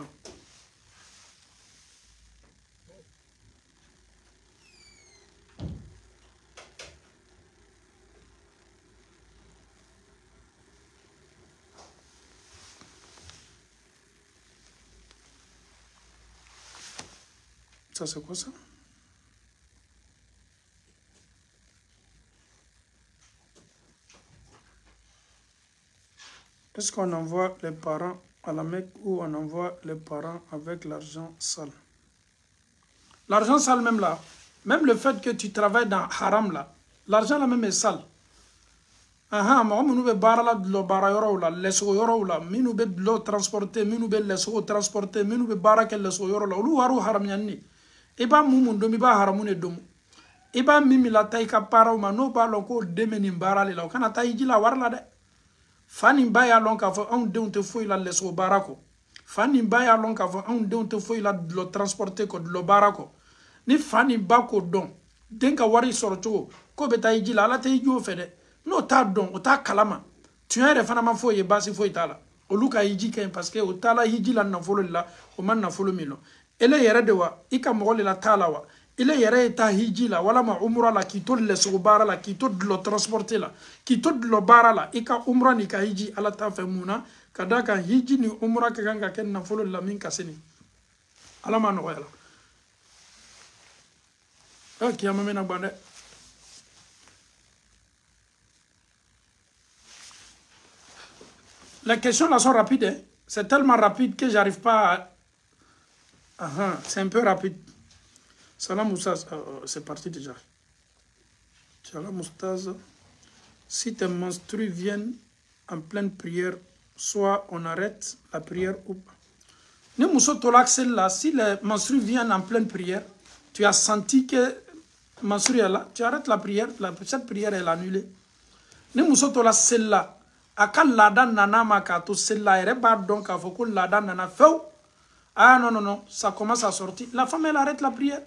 Ça, c'est quoi ça? Est-ce qu'on envoie les parents à la Mecque ou on envoie les parents avec l'argent sale? L'argent sale même là, même le fait que tu travailles dans haram là, l'argent là même est sale. Nous be bara lo bara yoro la leso yoro la minu be lo transporter minu be leso transporter minu be bara ke leso yoro la lu waru haram yanni. Iba mumu iba haramune domu iba mimi la taika para ma no ba lo ko demeni bara le la kana tayi jila warla de fani ba ya lon ka fo on de on te foi la leso barako fani ba ya lon ka fo on de on te foi la lo transporter ko lo barako ni fani ba ko don den ka wari sorto ko be tayi jila la tayi jo fede no ta don o ta kalama tu en refana ma fo ye basi fo itala o luka yiji ken parce que o tala yiji la na folo la o man na folo milo ele yere de wa ika mogole la tala wa ele yere ta hiji la wala ma umra la ki to le so bara la ki to lo transporter la ki to lo bara la ika umra ni ka hiji ala ta fe muna kadaka hiji ni umra ka ganga ken na folo la min kaseni ala ma no wala ok amena bande. Les questions là sont rapides, hein? C'est tellement rapide que j'arrive pas à... c'est un peu rapide. Salam Oustaz, c'est parti déjà. Salam Oustaz, si tes menstrues viennent en pleine prière, soit on arrête la prière ou pas. Ni Moussa Tolak, là, si les menstrues viennent en pleine prière, tu as senti que menstrue est là, tu arrêtes la prière, cette prière est annulée. Ni Moussa Tolak, celle-là, akal lada nana makato celle-là, elle est donc à faut lada nana feu. Ah non, ça commence à sortir. La femme, elle arrête la prière.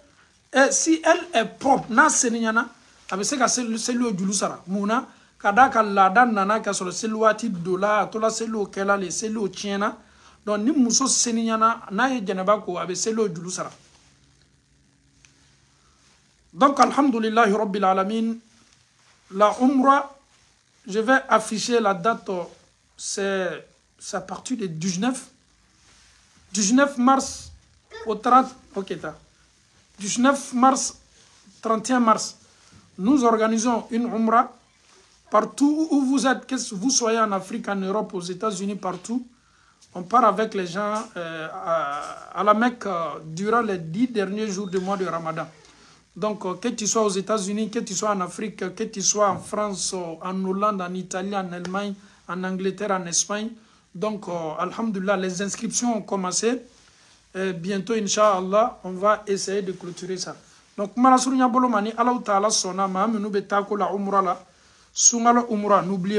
Et si elle est propre, na seniana, avec ce que c'est le julusara. Mouna, kadaka lada nana ka sur le seluati dola, tola selu kela le selu tiena. Donc ni muso seniana na ye janaba ko avec selu julusara. Donc alhamdulillah rabbil alamin, la umra, je vais afficher la date, c'est à partir du 19 mars au 30, ok, 19 mars, 31 mars, nous organisons une umrah partout où vous êtes, que vous soyez en Afrique, en Europe, aux États-Unis, partout. On part avec les gens à la Mecque durant les 10 derniers jours du mois de Ramadan. Donc, que tu sois aux États-Unis, que tu sois en Afrique, que tu sois en France, en Hollande, en Italie, en Allemagne, en Angleterre, en Espagne. Donc, alhamdulillah, les inscriptions ont commencé. Et bientôt, Inch'Allah, on va essayer de clôturer ça. Donc, n'oubliez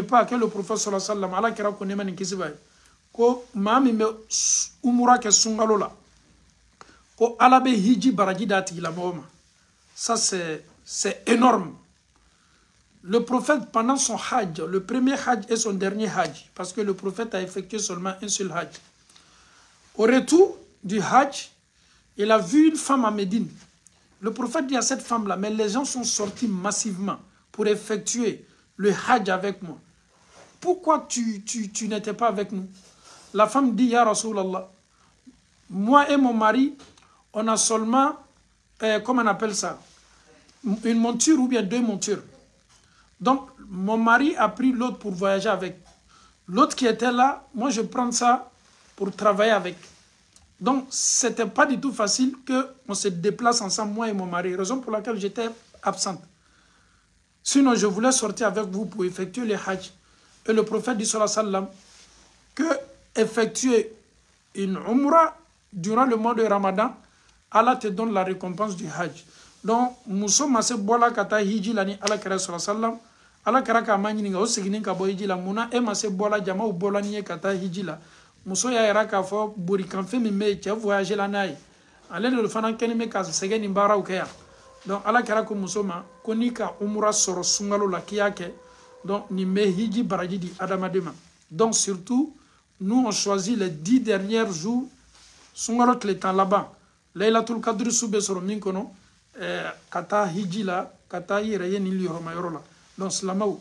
pas que le prophète sallallahu alayhi wa sallam, ko mami me umura ke sungalo la ko alabe hiji baraji dati la moma. Ça c'est énorme. Le prophète pendant son hajj, le premier hajj et son dernier hajj, parce que le prophète a effectué seulement un seul hajj. Au retour du hajj, il a vu une femme à Médine. Le prophète dit à cette femme-là, mais les gens sont sortis massivement pour effectuer le hajj avec moi. Pourquoi tu n'étais pas avec nous? La femme dit, Ya Rasulallah, moi et mon mari, on a seulement comment on appelle ça? Une monture ou bien 2 montures. Donc, mon mari a pris l'autre pour voyager avec. L'autre qui était là, moi je prends ça pour travailler avec. Donc, c'était pas du tout facile qu'on se déplace ensemble, moi et mon mari. Raison pour laquelle j'étais absente. Sinon, je voulais sortir avec vous pour effectuer les hajj. Et le prophète dit sallallahu alayhi wa sallam que effectuer une umrah durant le mois de Ramadan, Allah te donne la récompense du hajj. Donc, muso mase bola kata hiji lani ala kera sallallahu alayhi wa sallam. Ala kera ka manyi nga osigini ka bo hiji la muna e mase bola jama ou bola niye kata hiji la. Muso ya era ka fo buri kan fe mi me che voyager la nayi. Ale le fana keni me ka sege ni bara ou kaya. Donc, ala kera ko muso ma koni ka umrah soro sungalo la kiyake. Donc, ni me hiji baraji di adamadema. Donc, surtout, nous on choisit les 10 derniers jours sungalo le temps là-bas. Laylatul Qadr sube soro min kono kata hiji la kata yere ye ni liyo ma yoro la. Donc, slamaw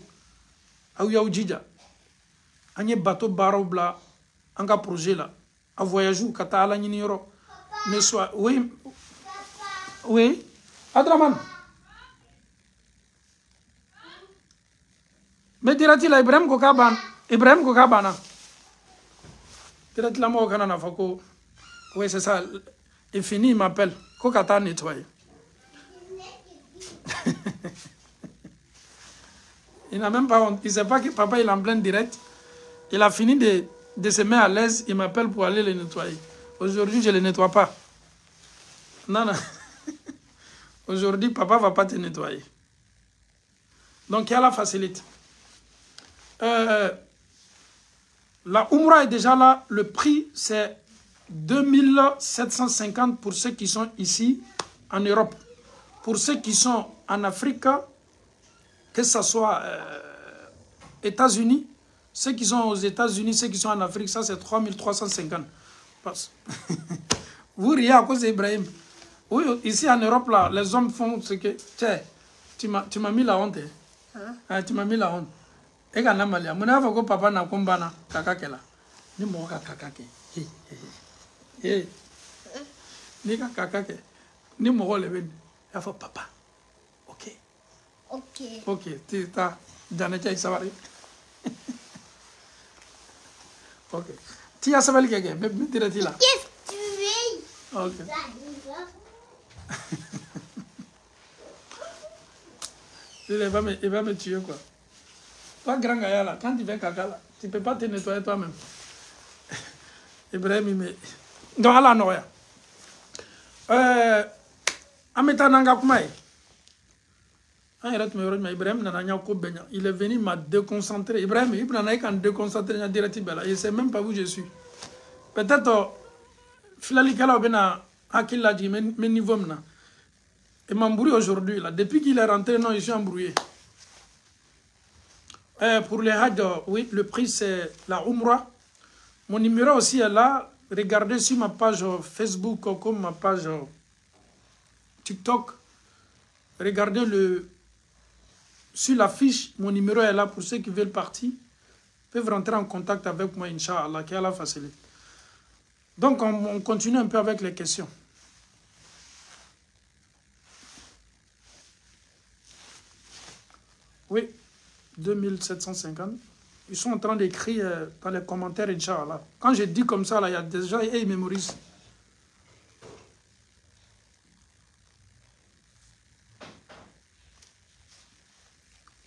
aw yaw jija anye bateau baraw bla anga projet la a voyage kata ala ni yoro mais soit oui oui Adraman mais dirati la Ibrahim ko kabana dirati la mo kana na fako oui c'est ça et fini il m'appelle ko kata nettoyer. Il n'a même pas honte. Il ne sait pas que papa il est en plein direct. Il a fini de se mettre à l'aise. Il m'appelle pour aller le nettoyer. Aujourd'hui, je ne le nettoie pas. Non, non. Aujourd'hui, papa ne va pas te nettoyer. Donc, il y a la facilité. La Umrah est déjà là. Le prix, c'est 2750 pour ceux qui sont ici en Europe. Pour ceux qui sont en Afrique, que ce soit États-Unis, ceux qui sont aux États-Unis, ceux qui sont en Afrique, ça c'est 3350. Vous riez à cause d'Ibrahim. Oui, ici en Europe, là, les hommes font ce que... Tiens, tu m'as mis la honte. Hein? Tu m'as mis la honte. Et quand on a dit, mon papa n'a pas de kaka là. Ni mon kaka. Ni kaka. Ni mon rôle. Il faut papa. Ok. Ok. Ok, tu as Janecha Isawari. Ok. Tu as Savali Kage, mais tu es là. Qu'est-ce que tu veux? Ok. Il va me tuer quoi. Toi, grand gars là, quand tu fais caca là, tu ne peux pas te nettoyer toi-même. Ibrahim, mais. Donc, Allah Noya. Ametananga Kumaï. Il est venu m'a déconcentré. Ibrahim, il m'a déconcentré. Il ne sait même pas où je suis. Peut-être Filali Kala Bena Akil l'a dit, mais niveau maintenant. Il m'a embrouillé aujourd'hui. Depuis qu'il est rentré, non, je suis embrouillé. Pour les Hajj, oui, le prix c'est la Umrah. Mon numéro aussi est là. Regardez sur ma page Facebook comme ma page TikTok. Regardez sur la fiche, mon numéro est là pour ceux qui veulent partir. Peuvent rentrer en contact avec moi, Inch'Allah, qui a la facilité. Donc, on continue un peu avec les questions. Oui, 2750. Ils sont en train d'écrire dans les commentaires, Inch'Allah. Quand je dis comme ça, là, il y a des gens, ils mémorisent.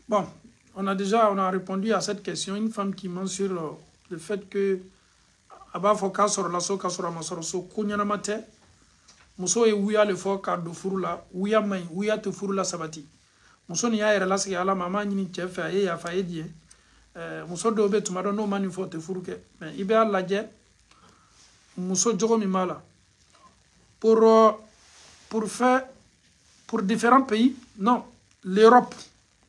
Bon, on a répondu à cette question. Une femme qui ment sur le fait que Aba foka sur la soka sur la so kunyana mate muso e wuya le foka do furula wuya mai wuya te furula sabati muso ni ya la sike ala mama ni chef ya ya fa edie muso do be tumado no mani fo te furuke mais ibe alla je muso jogo mi mala pour différents pays. Non, l'Europe.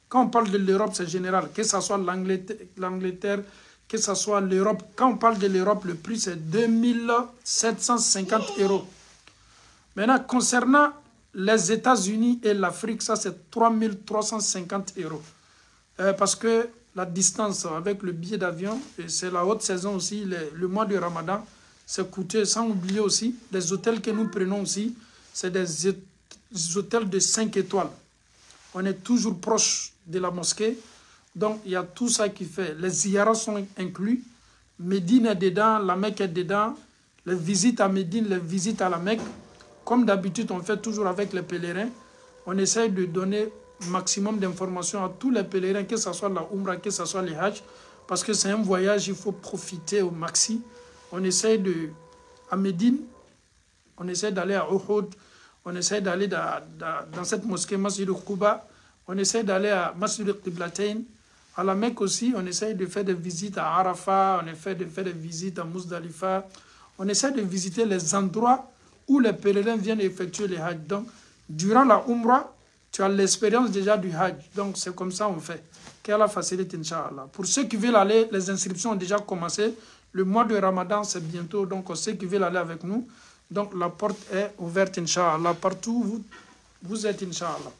Quand on parle de l'Europe, c'est général. Que ce soit l'Angleterre, que ce soit l'Europe. Quand on parle de l'Europe, le prix c'est 2750 €. Maintenant, concernant les États-Unis et l'Afrique, ça c'est 3350 €. Parce que la distance avec le billet d'avion, et c'est la haute saison aussi, le mois de Ramadan, c'est coûteux. Sans oublier aussi, les hôtels que nous prenons aussi, c'est des hôtels de 5 étoiles. On est toujours proche de la mosquée. Donc, il y a tout ça qui fait. Les ziyaras sont inclus. Médine est dedans, la Mecque est dedans. Les visites à Médine, les visites à la Mecque. Comme d'habitude, on fait toujours avec les pèlerins. On essaye de donner maximum d'informations à tous les pèlerins, que ce soit la Umrah, que ce soit les Hajj. Parce que c'est un voyage, il faut profiter au maxi. On essaye de... À Médine, on essaie d'aller à Uhud. On essaie d'aller dans cette mosquée, Masjid al-Quba. On essaie d'aller à Masjid al-Qiblatain. À la Mecque aussi, on essaie de faire des visites à Arafat, on essaie de faire des visites à Muzdalifa. On essaie de visiter les endroits où les pèlerins viennent effectuer les Hajj. Donc, durant la Umrah, tu as l'expérience déjà du Hajj. Donc, c'est comme ça on fait. Qu'Allah facilite, Inch'Allah. Pour ceux qui veulent aller, les inscriptions ont déjà commencé. Le mois de Ramadan, c'est bientôt. Donc, ceux qui veulent aller avec nous, donc la porte est ouverte, Inch'Allah. Partout où vous êtes, Inch'Allah.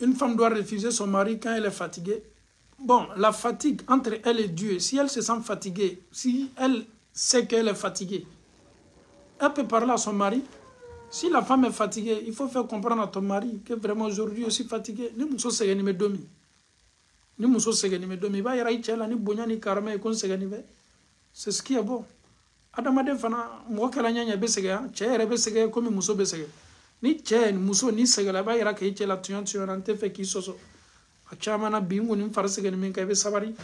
Une femme doit refuser son mari quand elle est fatiguée. Bon, la fatigue entre elle et Dieu, si elle se sent fatiguée, si elle sait qu'elle est fatiguée, elle peut parler à son mari. Si la femme est fatiguée, il faut faire comprendre à ton mari que vraiment aujourd'hui aussi fatigué. Ni muso segeni me domi. Ni muso segeni me domi. Ba yara ichela ni bonya ni karama e kon segeni be. C'est ce qui est bon. Adamade fana mo kala nyanya be sege, che ere be sege comme muso be sege. Ni che muso ni sege la ba yara ke ichela tuyon ante fe ki soso. Achamana bingu ni mfara segeni min ka be sabari.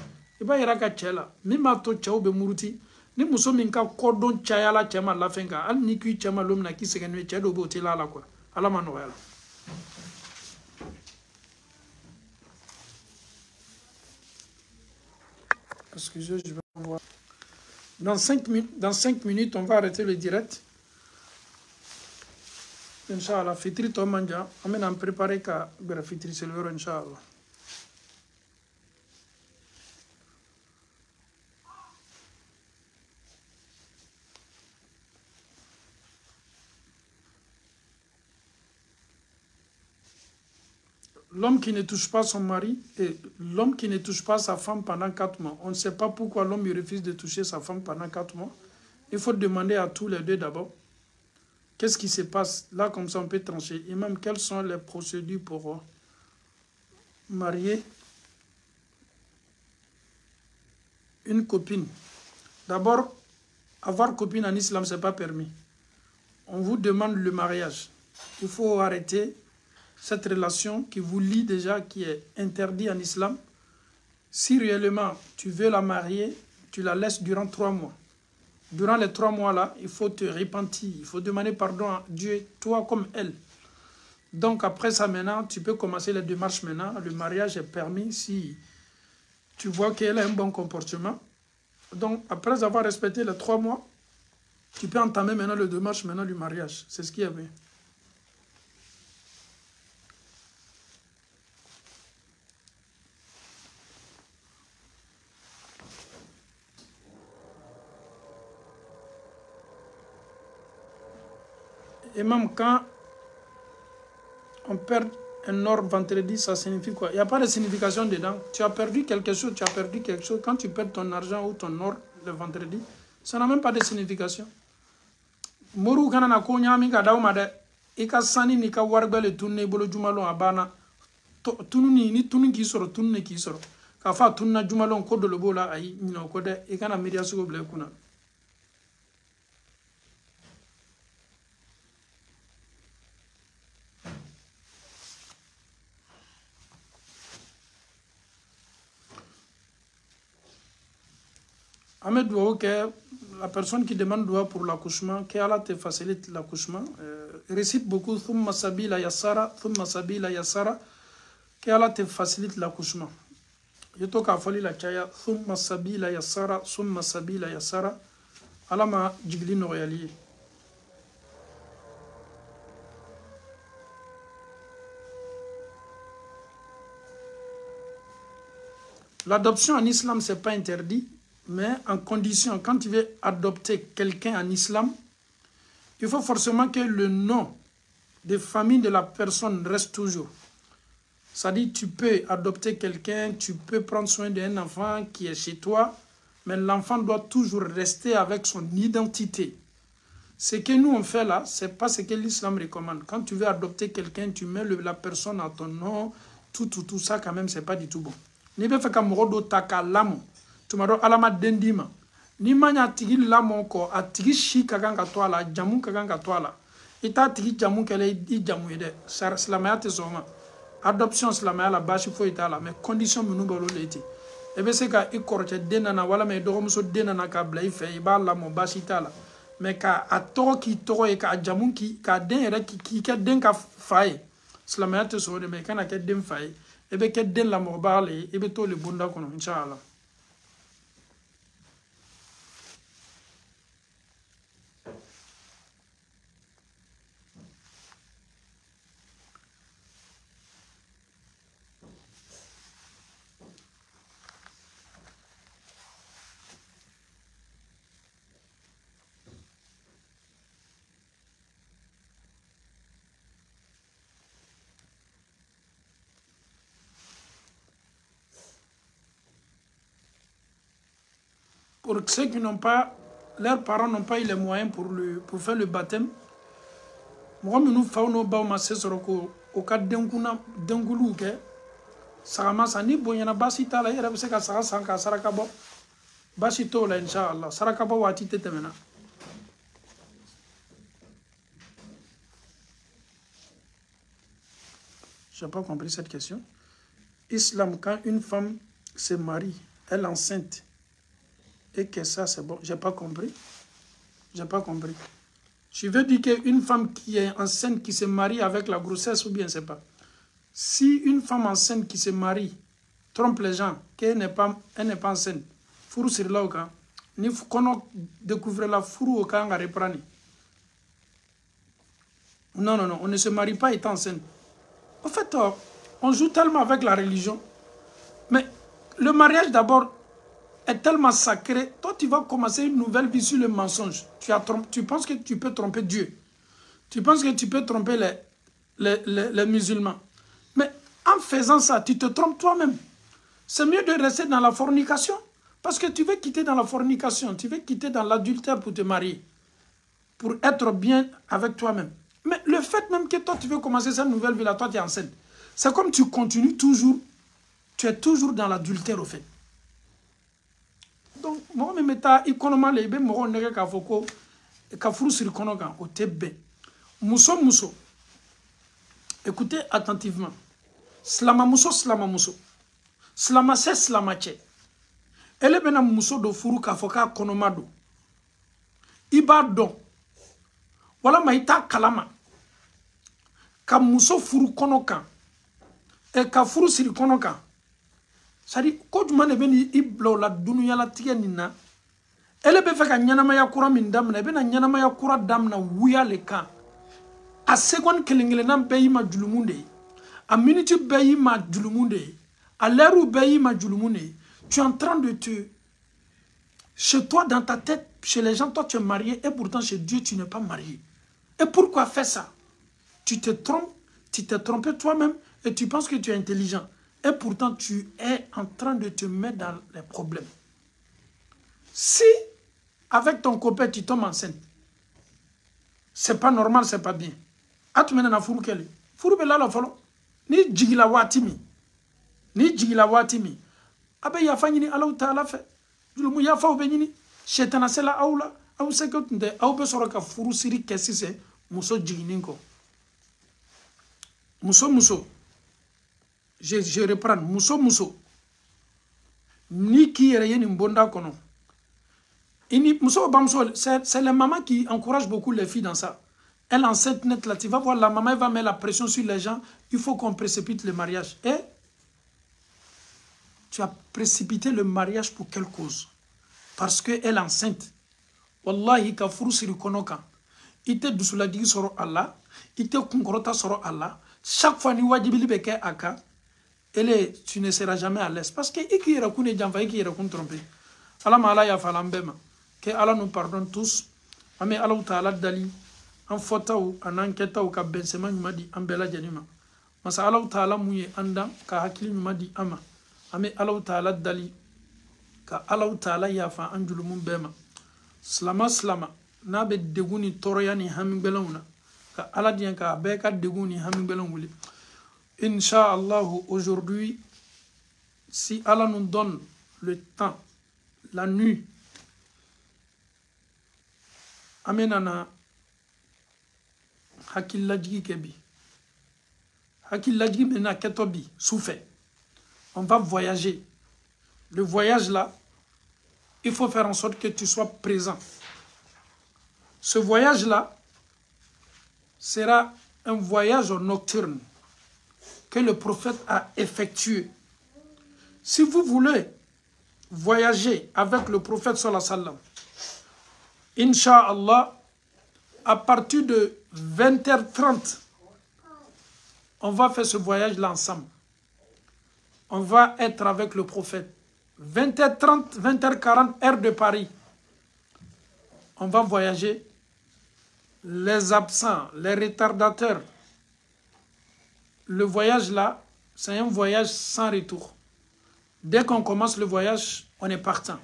Iba yara ka chela. Mi ma to chao be muruti. Ni muso min ka kodon chayala chema la fenga al ni ki chema lomna ki segeni chedo bo tela la quoi. Ala mano yala. Excusez, je vais voir. Dans 5 minutes, on va arrêter le direct. Inch'Allah, fitri to manja. Amen en préparer ka bera fitri silvero Inch'Allah. L'homme qui ne touche pas son mari et l'homme qui ne touche pas sa femme pendant 4 mois. On ne sait pas pourquoi l'homme refuse de toucher sa femme pendant 4 mois. Il faut demander à tous les deux d'abord. Qu'est-ce qui se passe? Là, comme ça, on peut trancher. Et même, quelles sont les procédures pour marier une copine? D'abord, avoir copine en islam, ce n'est pas permis. On vous demande le mariage. Il faut arrêter cette relation qui vous lie déjà, qui est interdite en islam. Si réellement tu veux la marier, tu la laisses durant 3 mois. Durant les 3 mois-là, il faut te repentir, il faut demander pardon à Dieu, toi comme elle. Donc après ça maintenant, tu peux commencer les démarches maintenant. Le mariage est permis si tu vois qu'elle a un bon comportement. Donc après avoir respecté les 3 mois, tu peux entamer maintenant le démarche maintenant du mariage. C'est ce qui est bien. Et même quand on perd un or vendredi, ça signifie quoi? Il n'y a pas de signification dedans. Tu as perdu quelque chose, tu as perdu quelque chose. Quand tu perds ton argent ou ton or le vendredi, ça n'a même pas de signification. Moru kana na ko nyami ka daw ma de e ka sani ni ka warbele tunne bolo jumalo abana tununi ni tunu ki soro tunne ki soro ka fa tunna jumalo ko do lo bola ay nyino ko de e kana media sugo ble kuna. Ahmed doit, ok, la personne qui demande doigt pour l'accouchement, qu'Allah te facilite l'accouchement. Récite beaucoup, thumma sabila yassara, qu'Allah te facilite l'accouchement. Je te kafali la chaya, thumma sabila yassara, Allah ma jigli no réalier. L'adoption en islam, ce n'est pas interdit. Mais en condition, quand tu veux adopter quelqu'un en islam, il faut forcément que le nom de famille de la personne reste toujours. Ça dit, tu peux adopter quelqu'un, tu peux prendre soin d'un enfant qui est chez toi, mais l'enfant doit toujours rester avec son identité. Ce que nous on fait là, ce n'est pas ce que l'islam recommande. Quand tu veux adopter quelqu'un, tu mets la personne à ton nom, tout ça quand même, ce n'est pas du tout bon. Ni be fait ka mogodo taka lamo, tu m'as dit alama dendima. Ni manya tigi lamo ko, a tigi shi kaganga toala, jamu kaganga toala. Ita tigi jamu kele i jamu ide, slamaya te soma. Adoption slamaya la bashi fo ita la, mais condition munu bolo leti. Ebe se ka i koroche denana, wala me dogomuso denana ka bla i fe, i ba lamo bashi ita la. Mais ka a toro ki toro e ka jamu ki, ka den ere ki ke den ka faye. Slamaya te so de, mais kana ke den faye. Ebe ke den la morbale, ebe to le bunda kono, inshallah. Pour ceux qui n'ont pas, leurs parents n'ont pas eu les moyens pour faire le baptême, moi, nous faisons ma sœur au cas d'engulu que Sarama Sani, Boyana Basita, la Yerabseka Sarasanka, Sarakabo, Basito, la Inch'Allah, Sarakabo, Watite Temena. Je n'ai pas compris cette question. Islam, quand une femme se marie, elle est enceinte, et que ça c'est bon, j'ai pas compris. J'ai pas compris. Je veux dire qu'une femme qui est enceinte, qui se marie avec la grossesse, ou bien c'est pas. Si une femme enceinte qui se marie trompe les gens, qu'elle n'est pas enceinte, fourou sur là au cas, ni qu'on découvre la fourou au cas, on va reprendre. Non, on ne se marie pas étant enceinte. En fait, on joue tellement avec la religion. Mais le mariage d'abord est tellement sacré. Toi, tu vas commencer une nouvelle vie sur le mensonge. Tu penses que tu peux tromper Dieu. Tu penses que tu peux tromper les musulmans. Mais en faisant ça, tu te trompes toi-même. C'est mieux de rester dans la fornication. Parce que tu veux quitter dans la fornication. Tu veux quitter dans l'adultère pour te marier. Pour être bien avec toi-même. Mais le fait même que toi, tu veux commencer cette nouvelle vie là, toi, tu es enceinte. C'est comme tu continues toujours. Tu es toujours dans l'adultère au fait. Donc, moi, je suis économiquement libre, Mousso. Écoutez attentivement. Slama Mousso. Slama se slama che. Elle bena Mousso do furu ka foka konomado. Iba don. Wala maita kalama. Ka Mousso furu konokan. E ka furu siri konokan. C'est-à-dire, quand tu m'as dit que la dunya la tige nina, elle peut faire que nyanama ya kura min damna, elle peut nyanama ya kura damna wuya le kan. A seconde kelengele nam beyi ma julumunde, a minute beyi ma julumunde, a l'heure où beyi ma julumunde, tu es en train de te, chez toi dans ta tête, chez les gens, toi tu es marié et pourtant chez Dieu tu n'es pas marié. Et pourquoi faire ça? Tu te trompes, tu t'es trompé toi-même et tu penses que tu es intelligent. Et pourtant, tu es en train de te mettre dans les problèmes. Si, avec ton copain, tu tombes enceinte, c'est pas normal, c'est pas bien. Tu mets dans fourou kele. Fourou bela la folo. Ni jigila watimi. Abe ya fa nyini Allah Ta'ala fait. Julumu ya fa obenyini. Shetana sela aula. Au sekotunde. Au be soroka fourou siri kesi se. Muso jigininko. Muso. Je reprends. Muso. Ni qui est une bonda kono. C'est les mamans qui encouragent beaucoup les filles dans ça. Elle enceinte net là. Tu vas voir, la maman elle va mettre la pression sur les gens. Il faut qu'on précipite le mariage. Et tu as précipité le mariage pour quelle cause? Parce qu'elle est enceinte. Wallahi, ka furu siri kono kan. Ite dusulagi soro Allah. Ite kunkorota soro Allah. Chaque fois ni wajibili beke aka. Tu ne seras jamais à l'aise. Parce que qui raconte jamfa qui raconte tromper. Allah mala ya falambema. Que Allah nous pardonne tous. Ame Allah Ta'ala dali en fota ou en enquête ou ka bensema nyuma di ambela janima. masa Allah ta'ala muye anda ka hakili nyuma di ama ame Allah ta'ala dali ka Allah ta'ala yafa anjulumun bema slama na be deguni toroya ni hamigbelawna ka Allah dien ka be ka deguni hamigbelaw wuli. Inch'Allah, aujourd'hui, si Allah nous donne le temps, la nuit, amenana hakilladji kebi. Hakilladji mena ketobi, souffle. On va voyager. Le voyage là, il faut faire en sorte que tu sois présent. Ce voyage là sera un voyage nocturne que le prophète a effectué. Si vous voulez voyager avec le prophète sallallahu alayhi wa sallam, Inch'Allah, à partir de 20h30, on va faire ce voyage-là ensemble. On va être avec le prophète. 20h30, 20h40, heure de Paris. On va voyager. Les absents, les retardateurs. Le voyage là, c'est un voyage sans retour. Dès qu'on commence le voyage, on est partant.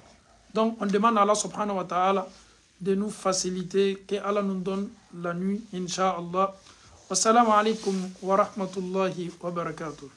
Donc on demande à Allah subhanahu wa ta'ala de nous faciliter, que Allah nous donne la nuit, Inch'Allah. Wassalamu alaikum wa rahmatullahi wa barakatuh.